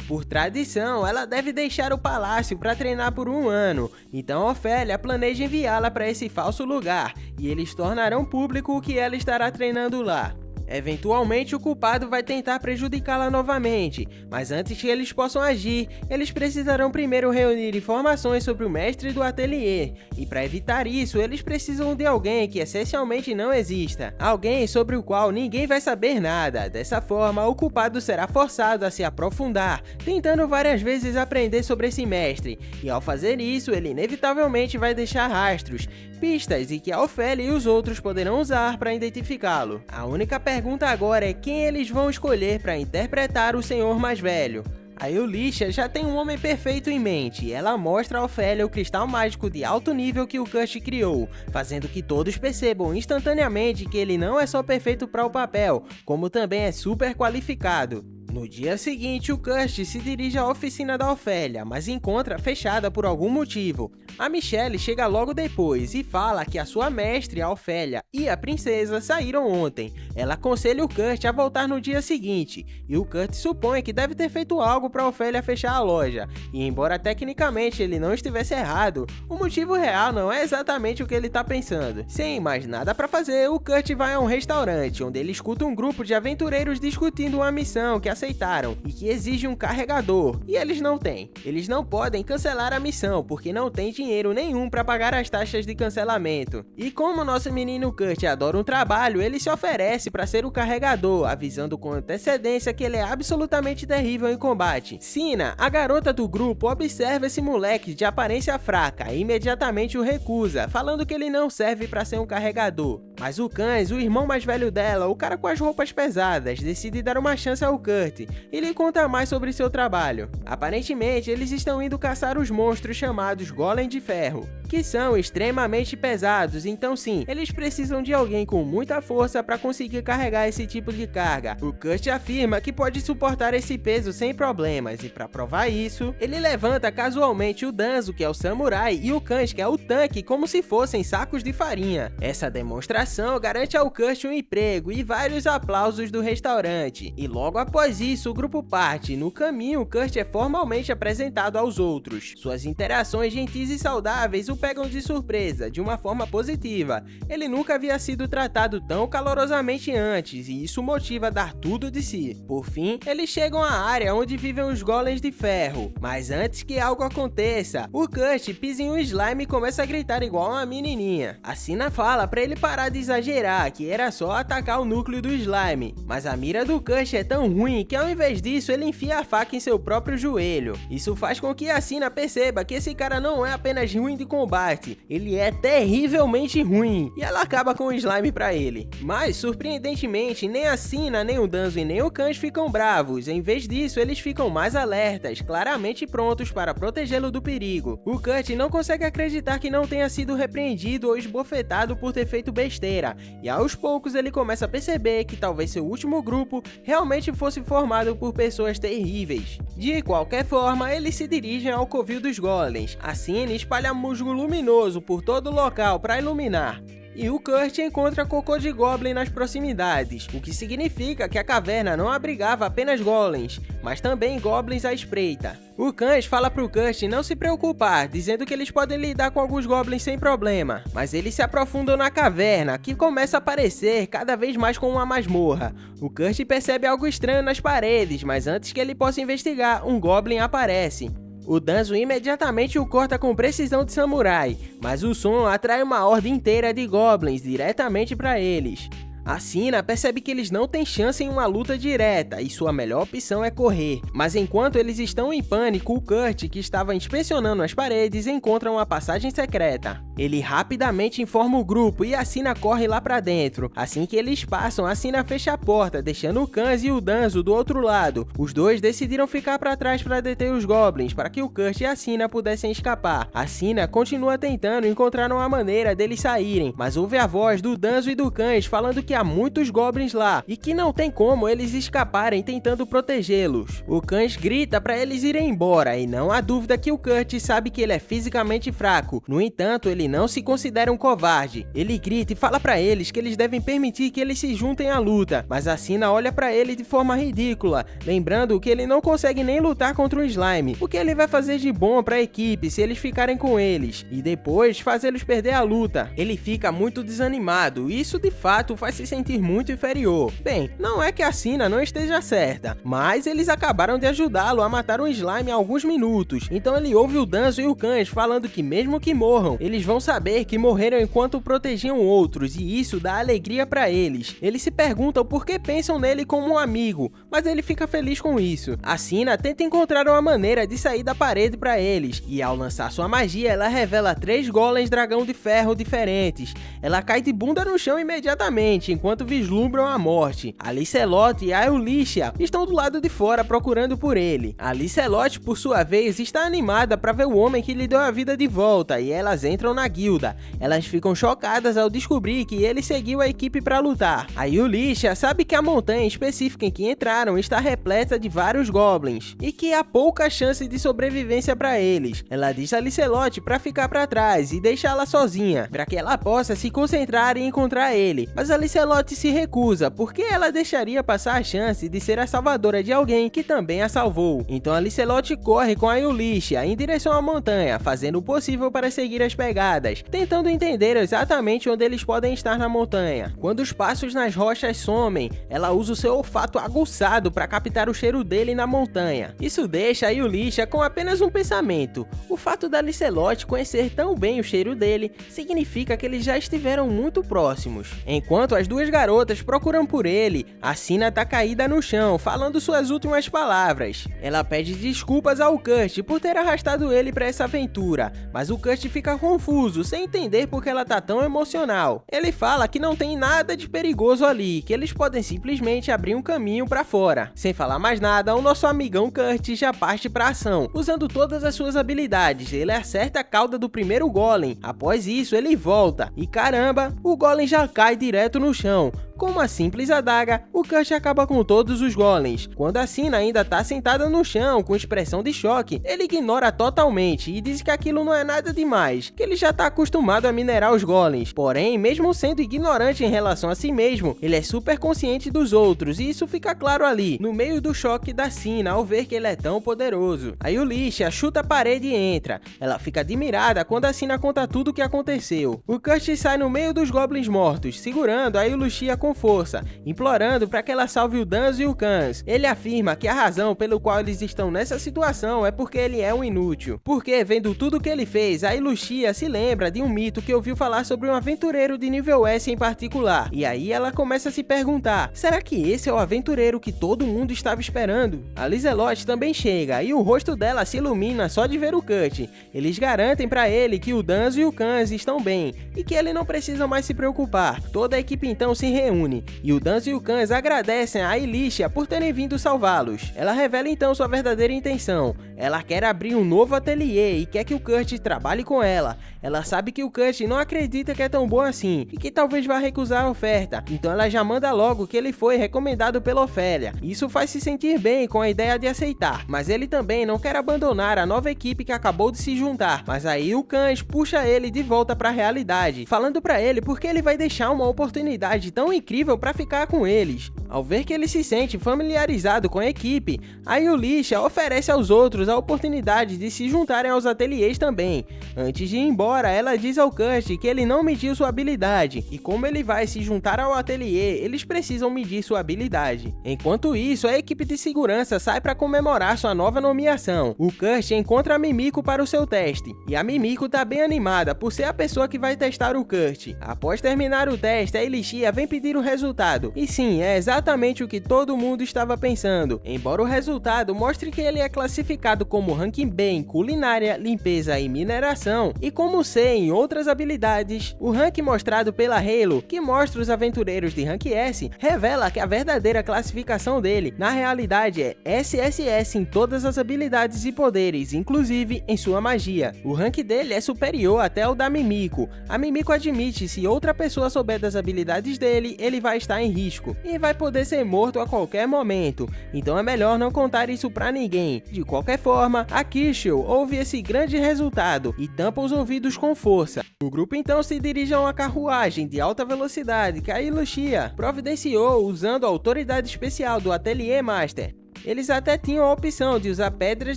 Por tradição, ela deve deixar o palácio para treinar por 1 ano, então Ofélia planeja enviá-la para esse falso lugar, e eles tornarão público o que ela estará treinando lá. Eventualmente, o culpado vai tentar prejudicá-la novamente, mas antes que eles possam agir, eles precisarão primeiro reunir informações sobre o mestre do ateliê, e para evitar isso, eles precisam de alguém que essencialmente não exista, alguém sobre o qual ninguém vai saber nada. Dessa forma, o culpado será forçado a se aprofundar, tentando várias vezes aprender sobre esse mestre, e ao fazer isso, ele inevitavelmente vai deixar rastros, pistas e que a Ofélia e os outros poderão usar para identificá-lo. A única pergunta agora é quem eles vão escolher para interpretar o senhor mais velho. A Yulisha já tem um homem perfeito em mente, e ela mostra a Ofélia o cristal mágico de alto nível que o Kurt criou, fazendo que todos percebam instantaneamente que ele não é só perfeito para o papel, como também é super qualificado. No dia seguinte, o Kurt se dirige à oficina da Ofélia, mas encontra fechada por algum motivo. A Michelle chega logo depois e fala que a sua mestre, a Ofélia, e a princesa saíram ontem. Ela aconselha o Kurt a voltar no dia seguinte, e o Kurt supõe que deve ter feito algo para a Ofélia fechar a loja. E embora tecnicamente ele não estivesse errado, o motivo real não é exatamente o que ele está pensando. Sem mais nada para fazer, o Kurt vai a um restaurante, onde ele escuta um grupo de aventureiros discutindo uma missão que aceitaram e que exige um carregador, e eles não têm. Eles não podem cancelar a missão porque não tem dinheiro dinheiro nenhum para pagar as taxas de cancelamento. E como nosso menino Kurt adora um trabalho, ele se oferece para ser o carregador, avisando com antecedência que ele é absolutamente terrível em combate. Sina, a garota do grupo, observa esse moleque de aparência fraca e imediatamente o recusa, falando que ele não serve para ser um carregador. Mas o Kans, o irmão mais velho dela, o cara com as roupas pesadas, decide dar uma chance ao Kurt e lhe conta mais sobre seu trabalho. Aparentemente, eles estão indo caçar os monstros chamados Golem de Ferro, que são extremamente pesados, então sim, eles precisam de alguém com muita força para conseguir carregar esse tipo de carga. O Kurt afirma que pode suportar esse peso sem problemas, e para provar isso, ele levanta casualmente o Danzo, que é o samurai, e o Kans, que é o tanque, como se fossem sacos de farinha. Essa demonstração garante ao Kurt um emprego e vários aplausos do restaurante, e logo após isso o grupo parte. No caminho, Kurt é formalmente apresentado aos outros. Suas interações gentis e saudáveis o pegam de surpresa, de uma forma positiva. Ele nunca havia sido tratado tão calorosamente antes, e isso motiva a dar tudo de si. Por fim, eles chegam à área onde vivem os golems de ferro, mas antes que algo aconteça, o Kurt pisa em um slime e começa a gritar igual uma menininha. A Sina fala pra ele parar de exagerar, que era só atacar o núcleo do slime, mas a mira do Kurt é tão ruim que ao invés disso ele enfia a faca em seu próprio joelho. Isso faz com que a Sina perceba que esse cara não é apenas ruim de combate, ele é terrivelmente ruim, e ela acaba com o slime pra ele. Mas, surpreendentemente, nem a Sina, nem o Danzo e nem o Kans ficam bravos. Em vez disso, eles ficam mais alertas, claramente prontos para protegê-lo do perigo. O Kurt não consegue acreditar que não tenha sido repreendido ou esbofetado por ter feito besteira, e aos poucos ele começa a perceber que talvez seu último grupo realmente fosse formado por pessoas terríveis. De qualquer forma, eles se dirigem ao covil dos golems. A Sina espalha musgo luminoso por todo o local para iluminar, e o Kurt encontra cocô de goblin nas proximidades, o que significa que a caverna não abrigava apenas golems, mas também goblins à espreita. O Kans fala pro Kurt não se preocupar, dizendo que eles podem lidar com alguns goblins sem problema, mas eles se aprofundam na caverna, que começa a parecer cada vez mais como uma masmorra. O Kurt percebe algo estranho nas paredes, mas antes que ele possa investigar, um goblin aparece. O Danzo imediatamente o corta com precisão de samurai, mas o som atrai uma horda inteira de goblins diretamente para eles. A Sina percebe que eles não têm chance em uma luta direta e sua melhor opção é correr. Mas enquanto eles estão em pânico, o Kurt, que estava inspecionando as paredes, encontra uma passagem secreta. Ele rapidamente informa o grupo e a Sina corre lá pra dentro. Assim que eles passam, a Sina fecha a porta, deixando o Kans e o Danzo do outro lado. Os dois decidiram ficar pra trás para deter os goblins, para que o Kurt e a Sina pudessem escapar. A Sina continua tentando encontrar uma maneira deles saírem, mas ouve a voz do Danzo e do Kans falando que há muitos goblins lá e que não tem como eles escaparem tentando protegê-los. O Kans grita para eles irem embora e não há dúvida que o Kurt sabe que ele é fisicamente fraco. No entanto, ele não se considera um covarde. Ele grita e fala para eles que eles devem permitir que eles se juntem à luta, mas a Sina olha para ele de forma ridícula, lembrando que ele não consegue nem lutar contra o slime. O que ele vai fazer de bom para a equipe se eles ficarem com eles e depois fazê-los perder a luta? Ele fica muito desanimado e isso de fato faz se sentir muito inferior. Bem, não é que a Sina não esteja certa, mas eles acabaram de ajudá-lo a matar um slime há alguns minutos, então ele ouve o Danzo e o Kans falando que mesmo que morram, eles vão saber que morreram enquanto protegiam outros e isso dá alegria pra eles. Eles se perguntam por que pensam nele como um amigo, mas ele fica feliz com isso. A Sina tenta encontrar uma maneira de sair da parede pra eles, e ao lançar sua magia, ela revela 3 golems dragão de ferro diferentes. Ela cai de bunda no chão imediatamente, enquanto vislumbram a morte. A Licelotte e a Eulícia estão do lado de fora procurando por ele. A Licelotte, por sua vez, está animada para ver o homem que lhe deu a vida de volta e elas entram na guilda. Elas ficam chocadas ao descobrir que ele seguiu a equipe para lutar. A Eulícia sabe que a montanha específica em que entraram está repleta de vários goblins e que há pouca chance de sobrevivência para eles. Ela diz a Licelotte para ficar para trás e deixá-la sozinha, para que ela possa se concentrar em encontrar ele. Mas a Licelotte Licelotte se recusa, porque ela deixaria passar a chance de ser a salvadora de alguém que também a salvou. Então a Licelotte corre com a Yulisha em direção à montanha, fazendo o possível para seguir as pegadas, tentando entender exatamente onde eles podem estar na montanha. Quando os passos nas rochas somem, ela usa o seu olfato aguçado para captar o cheiro dele na montanha. Isso deixa a Yulisha com apenas um pensamento: o fato da Licelotte conhecer tão bem o cheiro dele significa que eles já estiveram muito próximos. Enquanto as duas garotas procuram por ele, a Sina tá caída no chão, falando suas últimas palavras. Ela pede desculpas ao Kurt por ter arrastado ele para essa aventura, mas o Kurt fica confuso, sem entender por que ela tá tão emocional. Ele fala que não tem nada de perigoso ali, que eles podem simplesmente abrir um caminho para fora. Sem falar mais nada, o nosso amigão Kurt já parte para ação. Usando todas as suas habilidades, ele acerta a cauda do primeiro golem. Após isso, ele volta e caramba, o golem já cai direto no chão. Com uma simples adaga, o Kurt acaba com todos os golems. Quando a Sina ainda tá sentada no chão, com expressão de choque, ele ignora totalmente e diz que aquilo não é nada demais, que ele já tá acostumado a minerar os golems. Porém, mesmo sendo ignorante em relação a si mesmo, ele é super consciente dos outros, e isso fica claro ali, no meio do choque da Sina ao ver que ele é tão poderoso. A Yulisha chuta a parede e entra. Ela fica admirada quando a Sina conta tudo o que aconteceu. O Kurt sai no meio dos goblins mortos, segurando a Yulisha com força, implorando para que ela salve o Danzo e o Kans. Ele afirma que a razão pelo qual eles estão nessa situação é porque ele é um inútil. Porque, vendo tudo que ele fez, a Yulisha se lembra de um mito que ouviu falar sobre um aventureiro de nível S em particular. E aí ela começa a se perguntar: será que esse é o aventureiro que todo mundo estava esperando? A Licelotte também chega e o rosto dela se ilumina só de ver o Kurt. Eles garantem para ele que o Danzo e o Kans estão bem e que ele não precisa mais se preocupar. Toda a equipe então se reúne e o Danzo e o Kans agradecem a Yulisha por terem vindo salvá-los. Ela revela então sua verdadeira intenção. Ela quer abrir um novo ateliê e quer que o Kurt trabalhe com ela. Ela sabe que o Kurt não acredita que é tão bom assim e que talvez vá recusar a oferta, então ela já manda logo que ele foi recomendado pela Ofélia. Isso faz se sentir bem com a ideia de aceitar, mas ele também não quer abandonar a nova equipe que acabou de se juntar. Mas aí o Kans puxa ele de volta para a realidade, falando para ele porque ele vai deixar uma oportunidade tão incrível para ficar com eles. Ao ver que ele se sente familiarizado com a equipe, a Yulisha oferece aos outros a oportunidade de se juntarem aos ateliês também. Antes de ir embora, ela diz ao Kurt que ele não mediu sua habilidade, e como ele vai se juntar ao ateliê, eles precisam medir sua habilidade. Enquanto isso, a equipe de segurança sai para comemorar sua nova nomeação. O Kurt encontra a Mimiko para o seu teste, e a Mimiko tá bem animada por ser a pessoa que vai testar o Kurt. Após terminar o teste, a Yulisha vem pedir o resultado, e sim, é exatamente o que todo mundo estava pensando. Embora o resultado mostre que ele é classificado como ranking B em culinária, limpeza e mineração, e como C em outras habilidades, o ranking mostrado pela Halo, que mostra os aventureiros de rank S, revela que a verdadeira classificação dele, na realidade, é SSS em todas as habilidades e poderes, inclusive em sua magia. O rank dele é superior até o da Mimiko. A Mimiko admite se outra pessoa souber das habilidades dele, ele vai estar em risco e vai poder ser morto a qualquer momento, então é melhor não contar isso pra ninguém. De qualquer forma, a Kishel ouve esse grande resultado e tampa os ouvidos com força. O grupo então se dirige a uma carruagem de alta velocidade que a Yulisha providenciou usando a autoridade especial do Ateliê Master. Eles até tinham a opção de usar pedras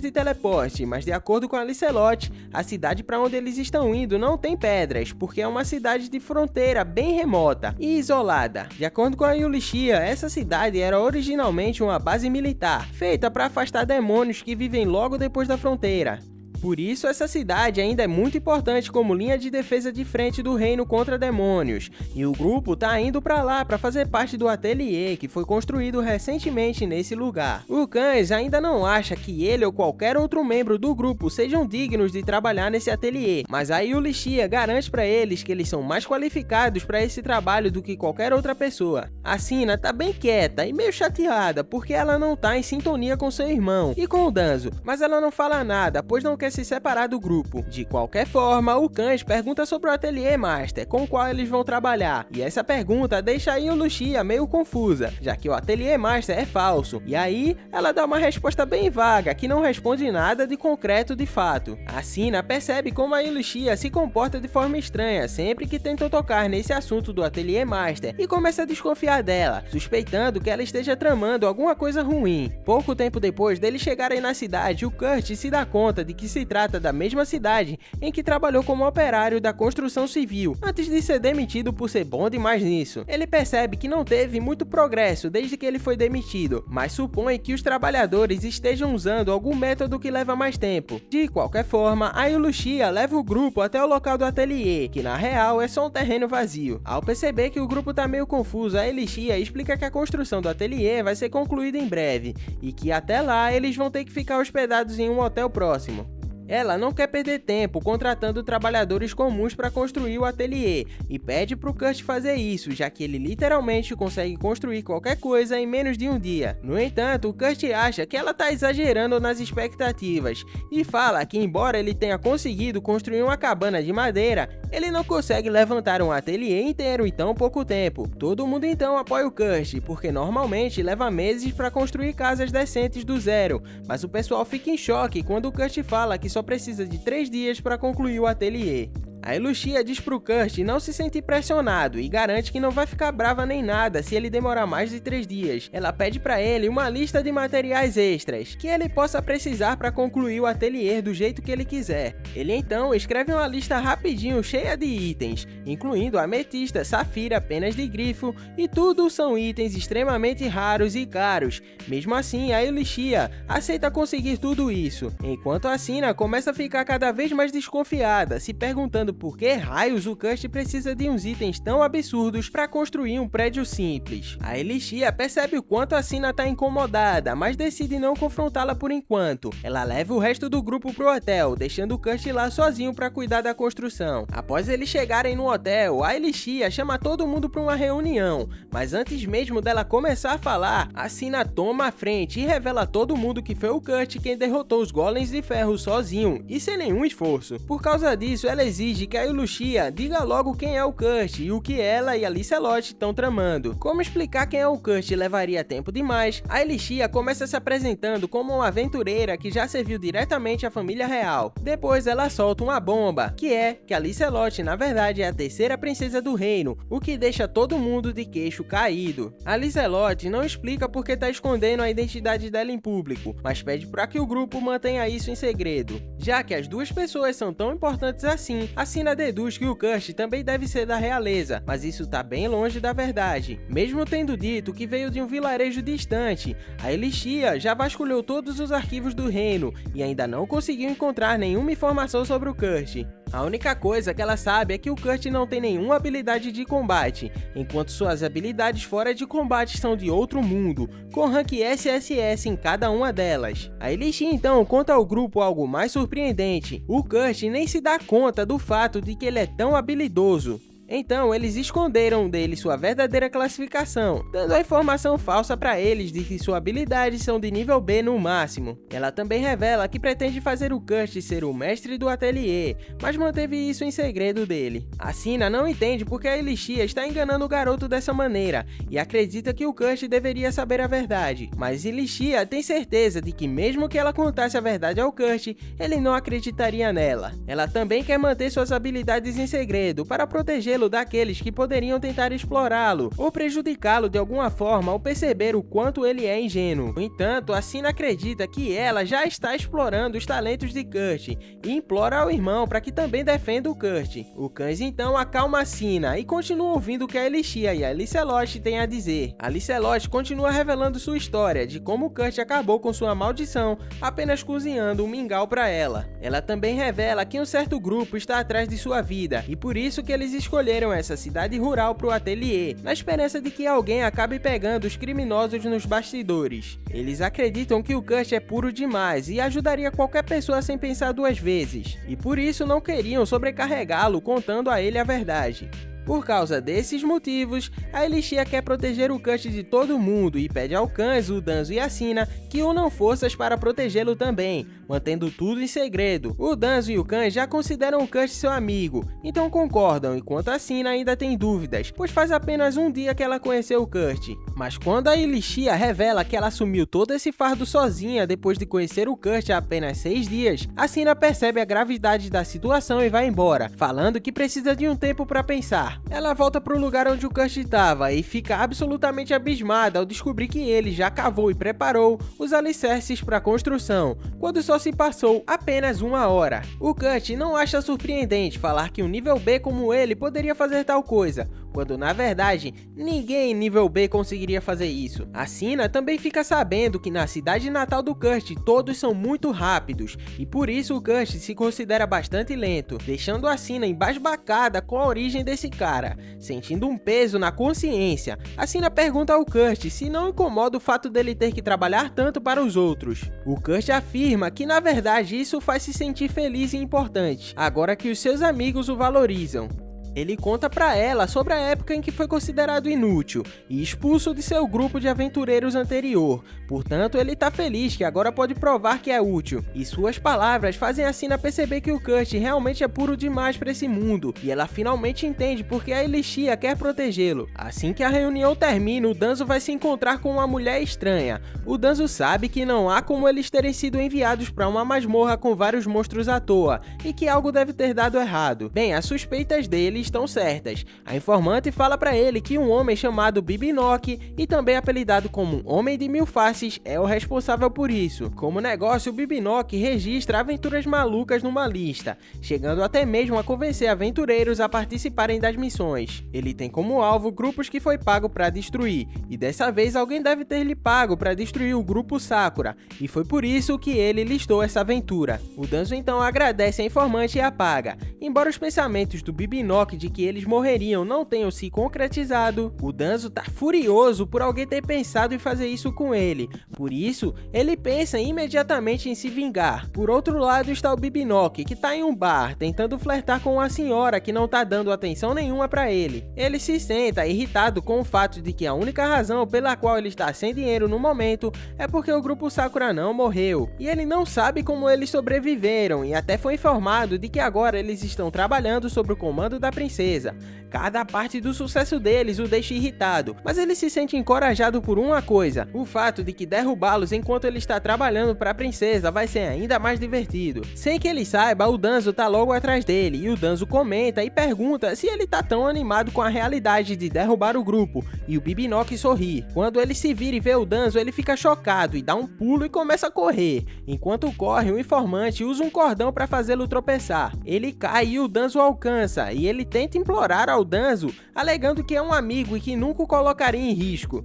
de teleporte, mas de acordo com a Licelotte, a cidade para onde eles estão indo não tem pedras, porque é uma cidade de fronteira bem remota e isolada. De acordo com a Yulisha, essa cidade era originalmente uma base militar, feita para afastar demônios que vivem logo depois da fronteira. Por isso, essa cidade ainda é muito importante como linha de defesa de frente do reino contra demônios, e o grupo tá indo pra lá para fazer parte do ateliê que foi construído recentemente nesse lugar. O Kans ainda não acha que ele ou qualquer outro membro do grupo sejam dignos de trabalhar nesse ateliê, mas a Yulisha garante para eles que eles são mais qualificados para esse trabalho do que qualquer outra pessoa. A Sina tá bem quieta e meio chateada porque ela não tá em sintonia com seu irmão e com o Danzo, mas ela não fala nada, pois não quer quer se separar do grupo. De qualquer forma, o Kanji pergunta sobre o Ateliê Master, com o qual eles vão trabalhar, e essa pergunta deixa a Lucia meio confusa, já que o Ateliê Master é falso, e aí ela dá uma resposta bem vaga, que não responde nada de concreto de fato. A Sina percebe como a Lucia se comporta de forma estranha sempre que tentam tocar nesse assunto do Ateliê Master, e começa a desconfiar dela, suspeitando que ela esteja tramando alguma coisa ruim. Pouco tempo depois deles chegarem na cidade, o Kurt se dá conta de que se trata da mesma cidade em que trabalhou como operário da construção civil, antes de ser demitido por ser bom demais nisso. Ele percebe que não teve muito progresso desde que ele foi demitido, mas supõe que os trabalhadores estejam usando algum método que leva mais tempo. De qualquer forma, a Lucia leva o grupo até o local do ateliê, que na real é só um terreno vazio. Ao perceber que o grupo tá meio confuso, a Lucia explica que a construção do ateliê vai ser concluída em breve, e que até lá eles vão ter que ficar hospedados em um hotel próximo. Ela não quer perder tempo contratando trabalhadores comuns para construir o ateliê e pede pro Kurt fazer isso, já que ele literalmente consegue construir qualquer coisa em menos de um dia. No entanto, o Kurt acha que ela tá exagerando nas expectativas e fala que, embora ele tenha conseguido construir uma cabana de madeira, ele não consegue levantar um ateliê inteiro em tão pouco tempo. Todo mundo então apoia o Kurt, porque normalmente leva meses para construir casas decentes do zero, mas o pessoal fica em choque quando o Kurt fala que só precisa de 3 dias para concluir o ateliê. A Lucia diz pro Kurt não se sentir pressionado e garante que não vai ficar brava nem nada se ele demorar mais de 3 dias. Ela pede para ele uma lista de materiais extras, que ele possa precisar para concluir o ateliê do jeito que ele quiser. Ele então escreve uma lista rapidinho cheia de itens, incluindo ametista, safira, penas de grifo, e tudo são itens extremamente raros e caros. Mesmo assim, a Lucia aceita conseguir tudo isso, enquanto a Sina começa a ficar cada vez mais desconfiada, se perguntando por que raios o Kurt precisa de uns itens tão absurdos para construir um prédio simples. A Lucia percebe o quanto a Sina tá incomodada, mas decide não confrontá-la por enquanto. Ela leva o resto do grupo pro hotel, deixando o Kurt lá sozinho para cuidar da construção. Após eles chegarem no hotel, a Lucia chama todo mundo para uma reunião, mas antes mesmo dela começar a falar, a Sina toma a frente e revela a todo mundo que foi o Kurt quem derrotou os golems de ferro sozinho e sem nenhum esforço. Por causa disso, ela exige que a Lucia diga logo quem é o Kurt e o que ela e a Licelotte estão tramando. Como explicar quem é o Kurt levaria tempo demais, a Lucia começa se apresentando como uma aventureira que já serviu diretamente à família real. Depois ela solta uma bomba, que é que a Licelotte na verdade é a terceira princesa do reino, o que deixa todo mundo de queixo caído. A Licelotte não explica porque tá escondendo a identidade dela em público, mas pede para que o grupo mantenha isso em segredo. Já que as duas pessoas são tão importantes assim, a Sina deduz que o Kurt também deve ser da realeza, mas isso tá bem longe da verdade. Mesmo tendo dito que veio de um vilarejo distante, a Lucia já vasculhou todos os arquivos do reino e ainda não conseguiu encontrar nenhuma informação sobre o Kurt. A única coisa que ela sabe é que o Kurt não tem nenhuma habilidade de combate, enquanto suas habilidades fora de combate são de outro mundo, com rank SSS em cada uma delas. A Lucia então conta ao grupo algo mais surpreendente: o Kurt nem se dá conta do fato de que ele é tão habilidoso. Então, eles esconderam dele sua verdadeira classificação, dando a informação falsa para eles de que suas habilidades são de nível B no máximo. Ela também revela que pretende fazer o Kurt ser o mestre do ateliê, mas manteve isso em segredo dele. A Sina não entende porque a Lucia está enganando o garoto dessa maneira e acredita que o Kurt deveria saber a verdade, mas Lucia tem certeza de que mesmo que ela contasse a verdade ao Kurt, ele não acreditaria nela. Ela também quer manter suas habilidades em segredo para protegê-lo daqueles que poderiam tentar explorá-lo ou prejudicá-lo de alguma forma ao perceber o quanto ele é ingênuo. No entanto, a Sina acredita que ela já está explorando os talentos de Kurt e implora ao irmão para que também defenda o Kurt. O Kanji então acalma a Sina e continua ouvindo o que a Lucia e a Licelotte têm a dizer. A Licelotte continua revelando sua história de como o Kurt acabou com sua maldição apenas cozinhando um mingau para ela. Ela também revela que um certo grupo está atrás de sua vida e por isso que eles escolheram essa cidade rural para o ateliê, na esperança de que alguém acabe pegando os criminosos nos bastidores. Eles acreditam que o Kurt é puro demais e ajudaria qualquer pessoa sem pensar 2 vezes, e por isso não queriam sobrecarregá-lo contando a ele a verdade. Por causa desses motivos, a Lucia quer proteger o Kurt de todo mundo e pede ao Kanji, o Danzo e a Sina que unam forças para protegê-lo também, mantendo tudo em segredo. O Danzo e o Kan já consideram o Kurt seu amigo, então concordam, enquanto a Sina ainda tem dúvidas, pois faz apenas um dia que ela conheceu o Kurt. Mas quando a Ilishia revela que ela assumiu todo esse fardo sozinha depois de conhecer o Kurt há apenas 6 dias, a Sina percebe a gravidade da situação e vai embora, falando que precisa de um tempo para pensar. Ela volta para o lugar onde o Kurt estava e fica absolutamente abismada ao descobrir que ele já cavou e preparou os alicerces para a construção, quando só se passou apenas uma hora. O Kurt não acha surpreendente falar que um nível B como ele poderia fazer tal coisa, quando na verdade ninguém nível B conseguiria fazer isso. A Sina também fica sabendo que na cidade natal do Kurt todos são muito rápidos, e por isso o Kurt se considera bastante lento, deixando a Sina embasbacada com a origem desse cara. Sentindo um peso na consciência, a Sina pergunta ao Kurt se não incomoda o fato dele ter que trabalhar tanto para os outros. O Kurt afirma que na verdade isso faz se sentir feliz e importante, agora que os seus amigos o valorizam. Ele conta pra ela sobre a época em que foi considerado inútil e expulso de seu grupo de aventureiros anterior, portanto ele tá feliz que agora pode provar que é útil, e suas palavras fazem a Sina perceber que o Kurt realmente é puro demais pra esse mundo, e ela finalmente entende porque a Ilishia quer protegê-lo. Assim que a reunião termina, o Danzo vai se encontrar com uma mulher estranha. O Danzo sabe que não há como eles terem sido enviados pra uma masmorra com vários monstros à toa, e que algo deve ter dado errado. Bem, as suspeitas dele estão certas. A informante fala pra ele que um homem chamado Bibinock, e também apelidado como Homem de Mil Faces, é o responsável por isso. Como negócio, o Bibinock registra aventuras malucas numa lista, chegando até mesmo a convencer aventureiros a participarem das missões. Ele tem como alvo grupos que foi pago pra destruir, e dessa vez alguém deve ter lhe pago pra destruir o grupo Sakura, e foi por isso que ele listou essa aventura. O Danzo então agradece a informante e apaga. Embora os pensamentos do Bibinock de que eles morreriam não tenham se concretizado, o Danzo tá furioso por alguém ter pensado em fazer isso com ele. Por isso, ele pensa imediatamente em se vingar. Por outro lado está o Bibinock, que tá em um bar, tentando flertar com uma senhora que não tá dando atenção nenhuma pra ele. Ele se senta irritado com o fato de que a única razão pela qual ele está sem dinheiro no momento é porque o grupo Sakura não morreu, e ele não sabe como eles sobreviveram, e até foi informado de que agora eles estão trabalhando sob o comando da princesa. Cada parte do sucesso deles o deixa irritado, mas ele se sente encorajado por uma coisa: o fato de que derrubá-los enquanto ele está trabalhando para a princesa vai ser ainda mais divertido. Sem que ele saiba, o Danzo tá logo atrás dele, e o Danzo comenta e pergunta se ele tá tão animado com a realidade de derrubar o grupo, e o Bibinock sorri. Quando ele se vira e vê o Danzo, ele fica chocado e dá um pulo e começa a correr. Enquanto corre, o informante usa um cordão para fazê-lo tropeçar. Ele cai e o Danzo alcança, e ele tenta implorar ao Danzo, alegando que é um amigo e que nunca o colocaria em risco.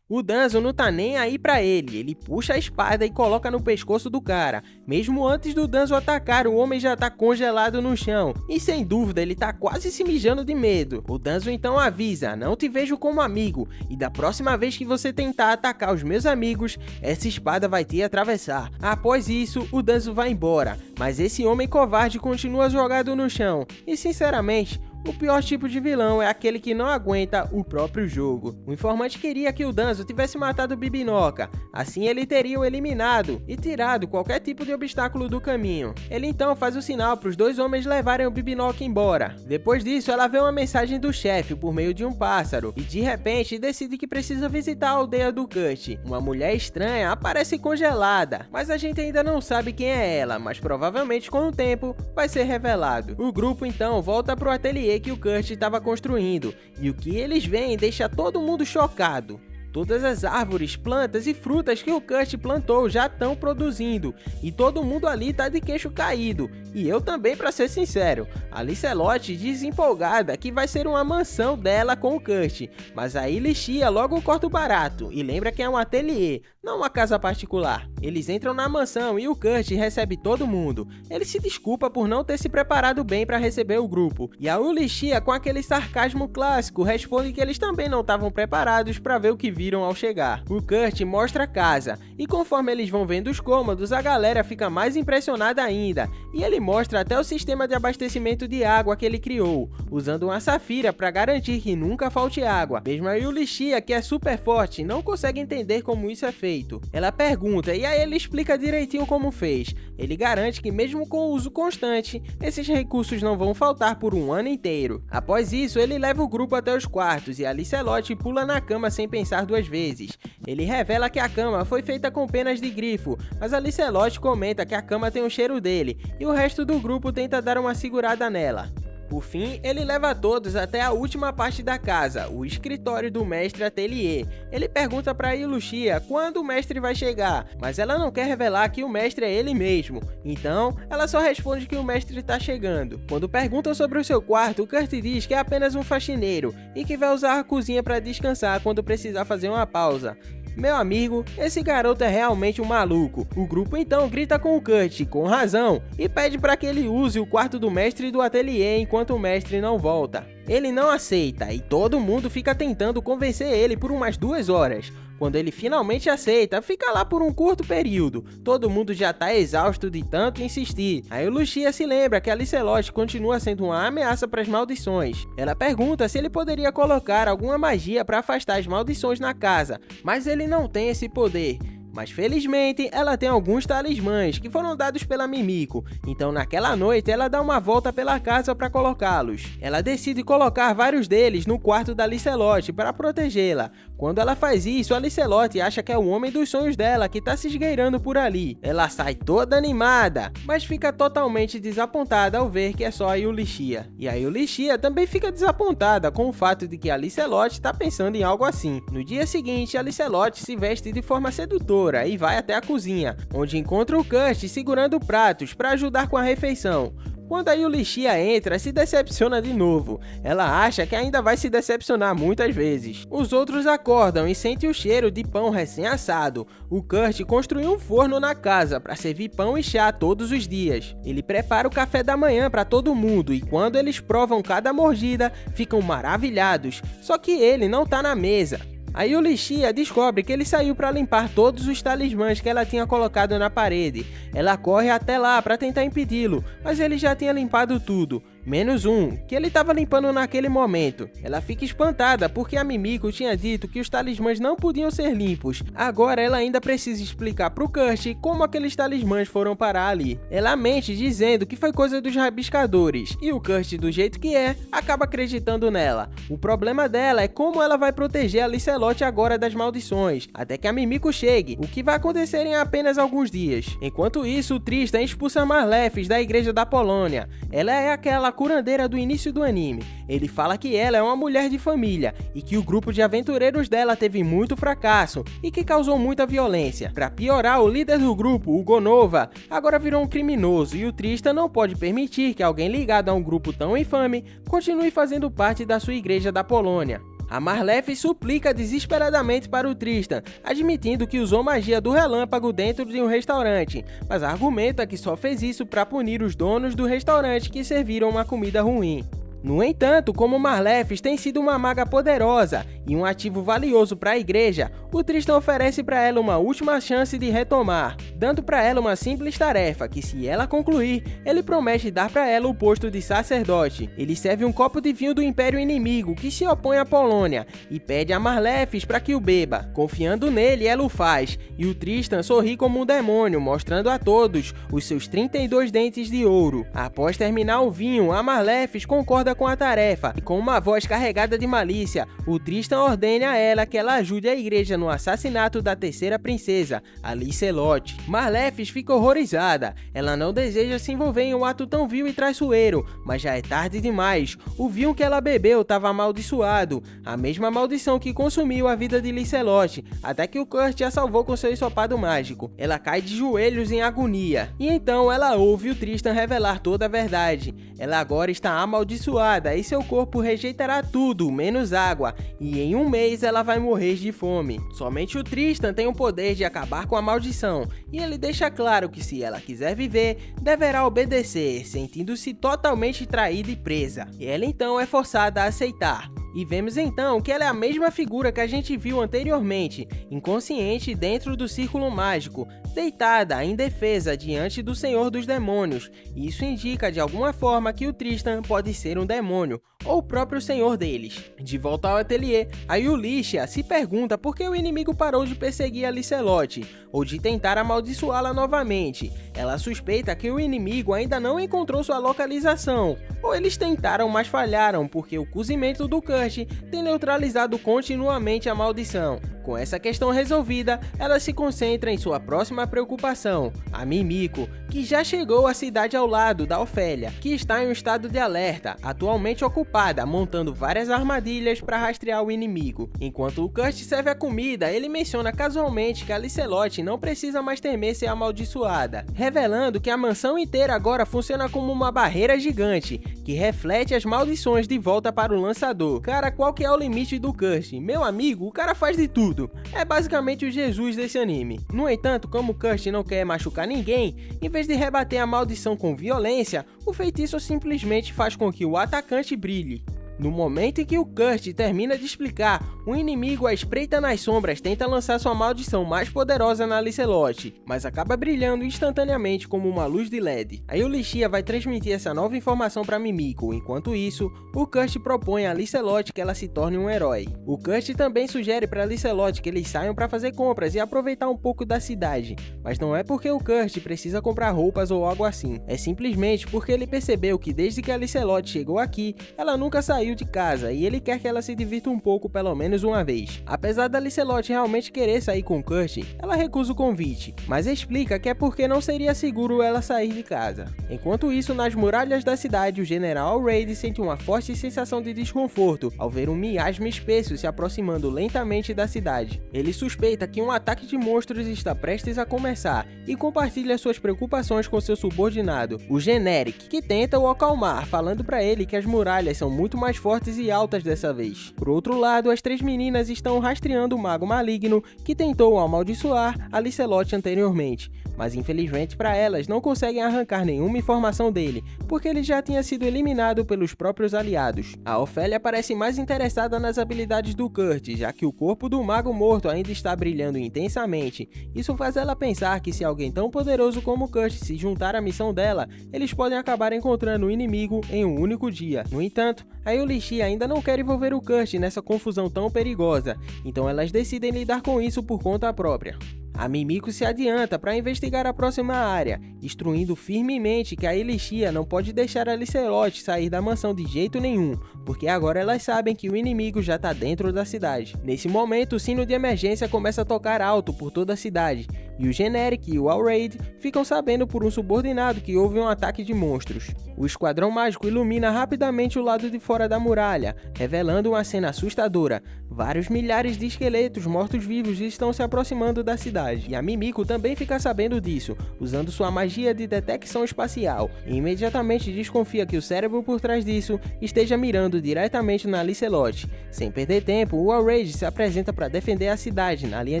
O Danzo não tá nem aí pra ele puxa a espada e coloca no pescoço do cara. Mesmo antes do Danzo atacar, o homem já tá congelado no chão, e sem dúvida ele tá quase se mijando de medo. O Danzo então avisa: não te vejo como amigo, e da próxima vez que você tentar atacar os meus amigos, essa espada vai te atravessar. Após isso, o Danzo vai embora, mas esse homem covarde continua jogado no chão, e sinceramente, o pior tipo de vilão é aquele que não aguenta o próprio jogo. O informante queria que o Danzo tivesse matado o Bibinoca, assim ele teria o eliminado e tirado qualquer tipo de obstáculo do caminho. Ele então faz o sinal para os dois homens levarem o Bibinoca embora. Depois disso, ela vê uma mensagem do chefe por meio de um pássaro, e de repente decide que precisa visitar a aldeia do Kurt. Uma mulher estranha aparece congelada, mas a gente ainda não sabe quem é ela, mas provavelmente com o tempo vai ser revelado. O grupo então volta pro ateliê que o Kurt estava construindo, e o que eles veem deixa todo mundo chocado. Todas as árvores, plantas e frutas que o Kurt plantou já estão produzindo, e todo mundo ali tá de queixo caído, e eu também, pra ser sincero. A Licelotte diz empolgada que vai ser uma mansão dela com o Kurt, mas a Ilishia logo corta o barato e lembra que é um ateliê, não uma casa particular. Eles entram na mansão e o Kurt recebe todo mundo. Ele se desculpa por não ter se preparado bem para receber o grupo, e a Ilishia, com aquele sarcasmo clássico, responde que eles também não estavam preparados para ver o que viram ao chegar. O Kurt mostra a casa, e conforme eles vão vendo os cômodos, a galera fica mais impressionada ainda, e ele mostra até o sistema de abastecimento de água que ele criou, usando uma safira para garantir que nunca falte água. Mesmo a Ilishia, que é super forte, não consegue entender como isso é feito. feito. Ela pergunta e aí ele explica direitinho como fez. Ele garante que mesmo com o uso constante, esses recursos não vão faltar por um ano inteiro. Após isso, ele leva o grupo até os quartos e a Licelotte pula na cama sem pensar duas vezes. Ele revela que a cama foi feita com penas de grifo, mas a Licelotte comenta que a cama tem o cheiro dele e o resto do grupo tenta dar uma segurada nela. Por fim, ele leva todos até a última parte da casa, o escritório do mestre Atelier. Ele pergunta para Yulichia quando o mestre vai chegar, mas ela não quer revelar que o mestre é ele mesmo. Então, ela só responde que o mestre está chegando. Quando perguntam sobre o seu quarto, Kurt diz que é apenas um faxineiro e que vai usar a cozinha para descansar quando precisar fazer uma pausa. Meu amigo, esse garoto é realmente um maluco. O grupo então grita com o Kurt, com razão, e pede para que ele use o quarto do mestre do ateliê enquanto o mestre não volta. Ele não aceita e todo mundo fica tentando convencer ele por umas 2 horas. Quando ele finalmente aceita, fica lá por um curto período. Todo mundo já tá exausto de tanto insistir. Aí o Yulichia se lembra que a Licelotte continua sendo uma ameaça para as maldições. Ela pergunta se ele poderia colocar alguma magia para afastar as maldições na casa, mas ele não tem esse poder. Mas felizmente, ela tem alguns talismãs que foram dados pela Mimiko, então naquela noite ela dá uma volta pela casa para colocá-los. Ela decide colocar vários deles no quarto da Licelotte para protegê-la. Quando ela faz isso, a Licelotte acha que é o homem dos sonhos dela que está se esgueirando por ali. Ela sai toda animada, mas fica totalmente desapontada ao ver que é só a Yulichia. E a Yulichia também fica desapontada com o fato de que a Licelotte está pensando em algo assim. No dia seguinte, a Licelotte se veste de forma sedutora e vai até a cozinha, onde encontra o Kurt segurando pratos para ajudar com a refeição. Quando a Yulichia entra, se decepciona de novo. Ela acha que ainda vai se decepcionar muitas vezes. Os outros acordam e sentem o cheiro de pão recém-assado. O Kurt construiu um forno na casa para servir pão e chá todos os dias. Ele prepara o café da manhã para todo mundo e quando eles provam cada mordida, ficam maravilhados. Só que ele não tá na mesa. A Yulichia descobre que ele saiu para limpar todos os talismãs que ela tinha colocado na parede. Ela corre até lá para tentar impedi-lo, mas ele já tinha limpado tudo, menos um, que ele estava limpando naquele momento. Ela fica espantada porque a Mimiko tinha dito que os talismãs não podiam ser limpos. Agora ela ainda precisa explicar pro Kurt como aqueles talismãs foram parar ali. Ela mente dizendo que foi coisa dos rabiscadores, e o Kurt, do jeito que é, acaba acreditando nela. O problema dela é como ela vai proteger a Licelotte agora das maldições, até que a Mimiko chegue, o que vai acontecer em apenas alguns dias. Enquanto isso, o Tristan expulsa Marlefes da igreja da Polônia. Ela é aquela curandeira do início do anime. Ele fala que ela é uma mulher de família e que o grupo de aventureiros dela teve muito fracasso e que causou muita violência. Para piorar, o líder do grupo, o Gonova, agora virou um criminoso e o Tristan não pode permitir que alguém ligado a um grupo tão infame continue fazendo parte da sua igreja da Polônia. A Marlefes suplica desesperadamente para o Tristan, admitindo que usou magia do relâmpago dentro de um restaurante, mas argumenta que só fez isso para punir os donos do restaurante que serviram uma comida ruim. No entanto, como Marlefes tem sido uma maga poderosa e um ativo valioso para a igreja, o Tristan oferece para ela uma última chance de retomar, dando para ela uma simples tarefa que, se ela concluir, ele promete dar para ela o posto de sacerdote. Ele serve um copo de vinho do Império Inimigo que se opõe à Polônia e pede a Marlefes para que o beba. Confiando nele, ela o faz, e o Tristan sorri como um demônio, mostrando a todos os seus 32 dentes de ouro. Após terminar o vinho, a Marlefes concorda com a tarefa, e com uma voz carregada de malícia, o Tristan ordena a ela que ela ajude a igreja no assassinato da terceira princesa, a Licelotte. Marlefes fica horrorizada. Ela não deseja se envolver em um ato tão vil e traiçoeiro, mas já é tarde demais. O vinho que ela bebeu estava amaldiçoado, a mesma maldição que consumiu a vida de Licelotte, até que o Kurt a salvou com seu ensopado mágico. Ela cai de joelhos em agonia, e então ela ouve o Tristan revelar toda a verdade. Ela agora está amaldiçoada e seu corpo rejeitará tudo, menos água, e em um mês ela vai morrer de fome. Somente o Tristan tem o poder de acabar com a maldição, e ele deixa claro que se ela quiser viver, deverá obedecer, sentindo-se totalmente traída e presa. E ela então é forçada a aceitar. E vemos então que ela é a mesma figura que a gente viu anteriormente, inconsciente dentro do círculo mágico, deitada, indefesa, diante do Senhor dos Demônios. E isso indica de alguma forma que o Tristan pode ser um demônio, ou o próprio senhor deles. De volta ao ateliê, a Yulisha se pergunta por que o inimigo parou de perseguir a Licelotte, ou de tentar amaldiçoá-la novamente. Ela suspeita que o inimigo ainda não encontrou sua localização, ou eles tentaram, mas falharam, porque o cozimento do Kurt tem neutralizado continuamente a maldição. Com essa questão resolvida, ela se concentra em sua próxima preocupação, a Mimiko, que já chegou à cidade ao lado da Ofélia, que está em um estado de alerta, atualmente ocupada, montando várias armadilhas para rastrear o inimigo. Enquanto o Kurt serve a comida, ele menciona casualmente que a Licelotte não precisa mais temer ser amaldiçoada, revelando que a mansão inteira agora funciona como uma barreira gigante, que reflete as maldições de volta para o lançador. Cara, qual que é o limite do Kurt? Meu amigo, o cara faz de tudo. É basicamente o Jesus desse anime. No entanto, como o Kurt não quer machucar ninguém, em vez de rebater a maldição com violência, o feitiço simplesmente faz com que o atacante brilhe. No momento em que o Kurt termina de explicar, o inimigo à espreita nas sombras tenta lançar sua maldição mais poderosa na Licelotte, mas acaba brilhando instantaneamente como uma luz de LED. A Yulisha vai transmitir essa nova informação para Mimiko. Enquanto isso, o Kurt propõe a Licelotte que ela se torne um herói. O Kurt também sugere para Licelotte que eles saiam para fazer compras e aproveitar um pouco da cidade, mas não é porque o Kurt precisa comprar roupas ou algo assim, é simplesmente porque ele percebeu que desde que a Licelotte chegou aqui, ela nunca saiu de casa e ele quer que ela se divirta um pouco pelo menos uma vez. Apesar da Licelotte realmente querer sair com Kurt, ela recusa o convite, mas explica que é porque não seria seguro ela sair de casa. Enquanto isso, nas muralhas da cidade, o general Raid sente uma forte sensação de desconforto ao ver um miasma espesso se aproximando lentamente da cidade. Ele suspeita que um ataque de monstros está prestes a começar e compartilha suas preocupações com seu subordinado, o Generic, que tenta o acalmar, falando para ele que as muralhas são muito mais fortes e altas dessa vez. Por outro lado, as três meninas estão rastreando o mago maligno que tentou amaldiçoar a Licelotte anteriormente, mas infelizmente para elas não conseguem arrancar nenhuma informação dele, porque ele já tinha sido eliminado pelos próprios aliados. A Ofélia parece mais interessada nas habilidades do Kurt, já que o corpo do mago morto ainda está brilhando intensamente. Isso faz ela pensar que se alguém tão poderoso como Kurt se juntar à missão dela, eles podem acabar encontrando o inimigo em um único dia. No entanto, a Yulisha ainda não quer envolver o Kurt nessa confusão tão perigosa, então elas decidem lidar com isso por conta própria. A Mimiko se adianta para investigar a próxima área, instruindo firmemente que a Yulisha não pode deixar a Licelotte sair da mansão de jeito nenhum, porque agora elas sabem que o inimigo já está dentro da cidade. Nesse momento, o sino de emergência começa a tocar alto por toda a cidade, e o Generic e o Alraid ficam sabendo por um subordinado que houve um ataque de monstros. O esquadrão mágico ilumina rapidamente o lado de fora da muralha, revelando uma cena assustadora. Vários milhares de esqueletos mortos-vivos estão se aproximando da cidade, e a Mimiko também fica sabendo disso, usando sua magia de detecção espacial, e imediatamente desconfia que o cérebro por trás disso esteja mirando diretamente na Licelotte. Sem perder tempo, o Alraid se apresenta para defender a cidade na linha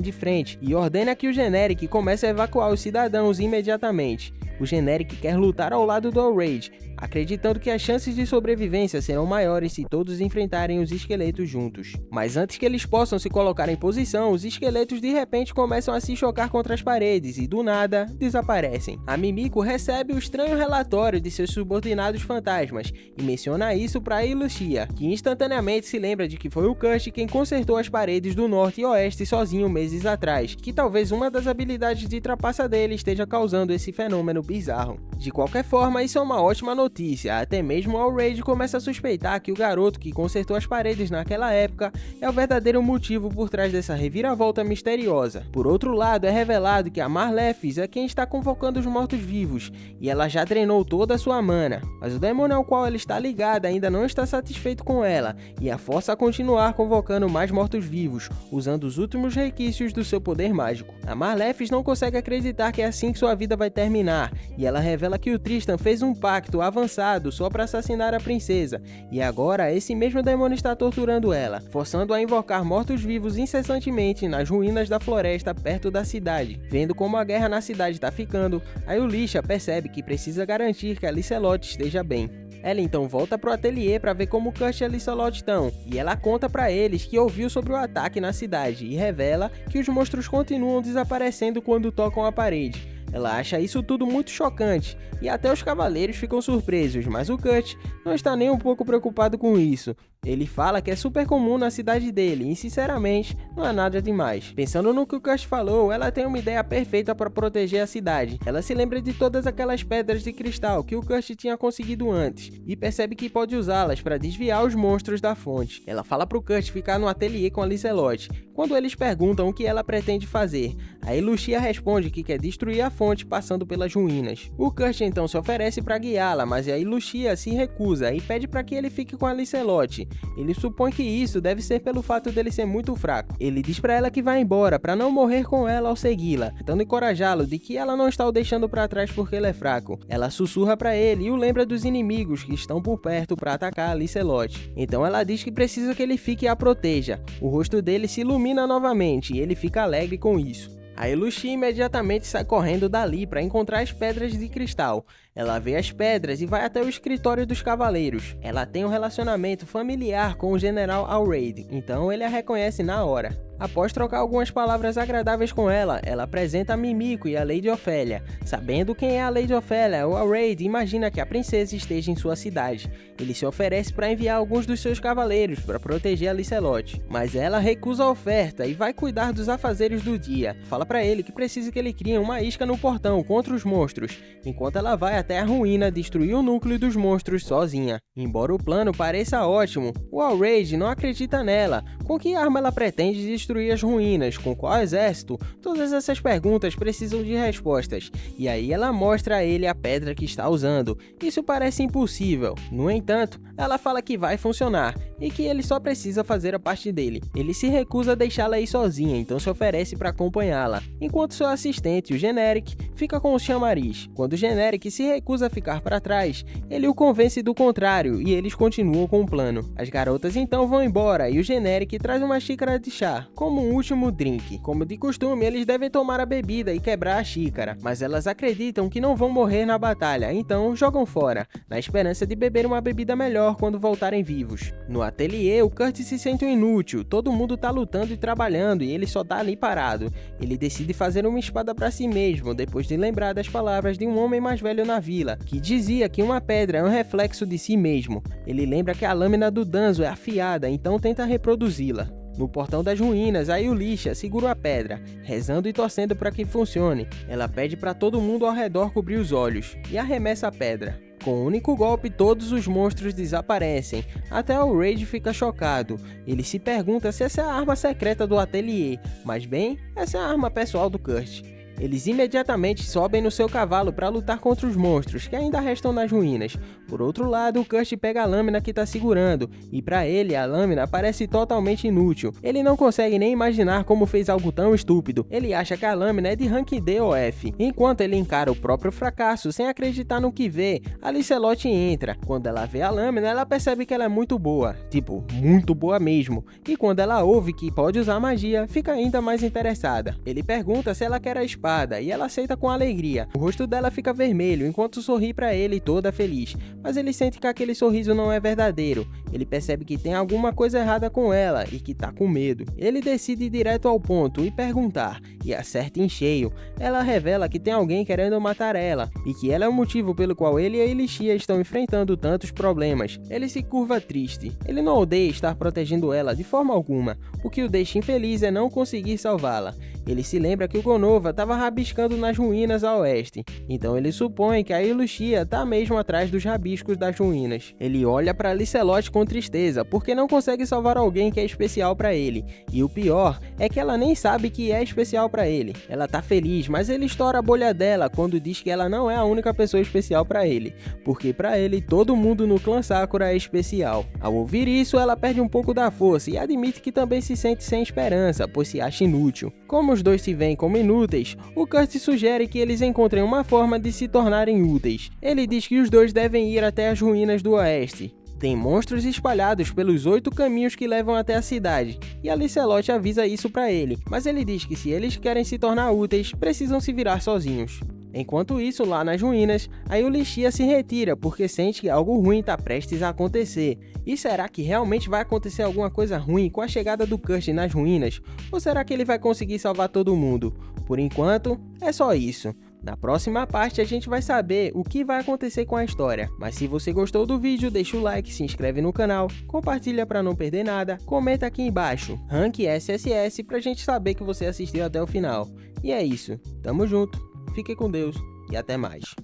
de frente e ordena que o Generic comece a evacuar os cidadãos imediatamente. O Generic quer lutar ao lado do Alraid, acreditando que as chances de sobrevivência serão maiores se todos enfrentarem os esqueletos juntos. Mas antes que eles possam se colocar em posição, os esqueletos de repente começam a se chocar contra as paredes e, do nada, desaparecem. A Mimiko recebe o estranho relatório de seus subordinados fantasmas e menciona isso para Yulisha, que instantaneamente se lembra de que foi o Kurt quem consertou as paredes do norte e oeste sozinho meses atrás, que talvez uma das habilidades de trapaça dele esteja causando esse fenômeno bizarro. De qualquer forma, isso é uma ótima notícia, até mesmo o Alraid começa a suspeitar que o garoto que consertou as paredes naquela época é o verdadeiro motivo por trás dessa reviravolta misteriosa. Por outro lado, é revelado que a Marlefis é quem está convocando os mortos-vivos, e ela já treinou toda a sua mana, mas o demônio ao qual ela está ligada ainda não está satisfeito com ela, e a força a continuar convocando mais mortos-vivos, usando os últimos requisitos do seu poder mágico. A Marlefis não consegue acreditar que é assim que sua vida vai terminar, e ela revela que o Tristan fez um pacto avançado só para assassinar a princesa, e agora esse mesmo demônio está torturando ela, forçando-a a invocar mortos-vivos incessantemente nas ruínas da floresta perto da cidade. Vendo como a guerra na cidade está ficando, a Yulisha percebe que precisa garantir que a Licelotte esteja bem. Ela então volta pro ateliê para ver como Kurt e a Lancelot estão, e ela conta para eles que ouviu sobre o ataque na cidade e revela que os monstros continuam desaparecendo quando tocam a parede. Ela acha isso tudo muito chocante, e até os cavaleiros ficam surpresos, mas o Kurt não está nem um pouco preocupado com isso. Ele fala que é super comum na cidade dele e, sinceramente, não é nada demais. Pensando no que o Kurt falou, ela tem uma ideia perfeita para proteger a cidade. Ela se lembra de todas aquelas pedras de cristal que o Kurt tinha conseguido antes e percebe que pode usá-las para desviar os monstros da fonte. Ela fala pro Kurt ficar no ateliê com a Lancelot, quando eles perguntam o que ela pretende fazer. Aí Lucia responde que quer destruir a fonte passando pelas ruínas. O Kurt então se oferece para guiá-la, mas aí Lucia se recusa e pede para que ele fique com a Lancelot. Ele supõe que isso deve ser pelo fato dele ser muito fraco. Ele diz para ela que vai embora para não morrer com ela ao segui-la, tentando encorajá-lo de que ela não está o deixando para trás porque ele é fraco. Ela sussurra para ele e o lembra dos inimigos que estão por perto para atacar a Lancelot. Então ela diz que precisa que ele fique e a proteja. O rosto dele se ilumina novamente e ele fica alegre com isso. Aí Lucia imediatamente sai correndo dali para encontrar as pedras de cristal. Ela vê as pedras e vai até o escritório dos cavaleiros. Ela tem um relacionamento familiar com o General Alraid, então ele a reconhece na hora. Após trocar algumas palavras agradáveis com ela, ela apresenta a Mimico e a Lady Ofélia. Sabendo quem é a Lady Ofélia, o Alraid imagina que a princesa esteja em sua cidade. Ele se oferece para enviar alguns dos seus cavaleiros para proteger a Lancelot, mas ela recusa a oferta e vai cuidar dos afazeres do dia. Fala para ele que precisa que ele crie uma isca no portão contra os monstros, enquanto ela vai até a ruína destruir o núcleo dos monstros sozinha. Embora o plano pareça ótimo, o Alraid não acredita nela. Com que arma ela pretende destruir as ruínas? Com qual exército? Todas essas perguntas precisam de respostas, e aí ela mostra a ele a pedra que está usando. Isso parece impossível. No entanto, ela fala que vai funcionar, e que ele só precisa fazer a parte dele. Ele se recusa a deixá-la ir sozinha, então se oferece para acompanhá-la, enquanto seu assistente, o Generic, fica com o chamariz. Quando o Generic se recusa a ficar para trás, ele o convence do contrário, e eles continuam com o plano. As garotas então vão embora, e o Generic traz uma xícara de chá, como um último drink. Como de costume, eles devem tomar a bebida e quebrar a xícara, mas elas acreditam que não vão morrer na batalha, então jogam fora, na esperança de beber uma bebida melhor quando voltarem vivos. No ateliê, o Kurt se sente um inútil, todo mundo tá lutando e trabalhando e ele só tá ali parado. Ele decide fazer uma espada para si mesmo, depois de lembrar das palavras de um homem mais velho na vila, que dizia que uma pedra é um reflexo de si mesmo. Ele lembra que a lâmina do Danzo é afiada, então tenta reproduzi-la. No portão das ruínas, a Yulisha segura a pedra, rezando e torcendo para que funcione. Ela pede para todo mundo ao redor cobrir os olhos, e arremessa a pedra. Com um único golpe, todos os monstros desaparecem, até o Raid fica chocado. Ele se pergunta se essa é a arma secreta do ateliê, mas bem, essa é a arma pessoal do Kurt. Eles imediatamente sobem no seu cavalo para lutar contra os monstros que ainda restam nas ruínas. Por outro lado, o Kurt pega a lâmina que está segurando, e para ele a lâmina parece totalmente inútil. Ele não consegue nem imaginar como fez algo tão estúpido. Ele acha que a lâmina é de rank D ou F. Enquanto ele encara o próprio fracasso sem acreditar no que vê, a Lancelot entra. Quando ela vê a lâmina, ela percebe que ela é muito boa, tipo, muito boa mesmo. E quando ela ouve que pode usar magia, fica ainda mais interessada. Ele pergunta se ela quer a espada e ela aceita com alegria. O rosto dela fica vermelho enquanto sorri para ele toda feliz, mas ele sente que aquele sorriso não é verdadeiro. Ele percebe que tem alguma coisa errada com ela e que tá com medo. Ele decide ir direto ao ponto e perguntar, e acerta em cheio. Ela revela que tem alguém querendo matar ela e que ela é o motivo pelo qual ele e a Elixia estão enfrentando tantos problemas. Ele se curva triste. Ele não odeia estar protegendo ela de forma alguma. O que o deixa infeliz é não conseguir salvá-la. Ele se lembra que o Gonova estava rabiscando nas ruínas a oeste, então ele supõe que a Elixia está mesmo atrás dos rabiscos das ruínas. Ele olha para Lancelot com tristeza, porque não consegue salvar alguém que é especial para ele, e o pior é que ela nem sabe que é especial para ele. Ela tá feliz, mas ele estoura a bolha dela quando diz que ela não é a única pessoa especial para ele, porque para ele todo mundo no clã Sakura é especial. Ao ouvir isso, ela perde um pouco da força e admite que também se sente sem esperança, pois se acha inútil. Como os dois se veem como inúteis, o Kurt sugere que eles encontrem uma forma de se tornarem úteis. Ele diz que os dois devem ir até as ruínas do oeste. Tem monstros espalhados pelos 8 caminhos que levam até a cidade, e a Lancelot avisa isso pra ele, mas ele diz que se eles querem se tornar úteis, precisam se virar sozinhos. Enquanto isso, lá nas ruínas, a Yulichia se retira porque sente que algo ruim está prestes a acontecer. E será que realmente vai acontecer alguma coisa ruim com a chegada do Kurt nas ruínas? Ou será que ele vai conseguir salvar todo mundo? Por enquanto, é só isso. Na próxima parte a gente vai saber o que vai acontecer com a história. Mas se você gostou do vídeo, deixa o like, se inscreve no canal, compartilha para não perder nada, comenta aqui embaixo, rank SSS pra gente saber que você assistiu até o final. E é isso, tamo junto, fique com Deus e até mais.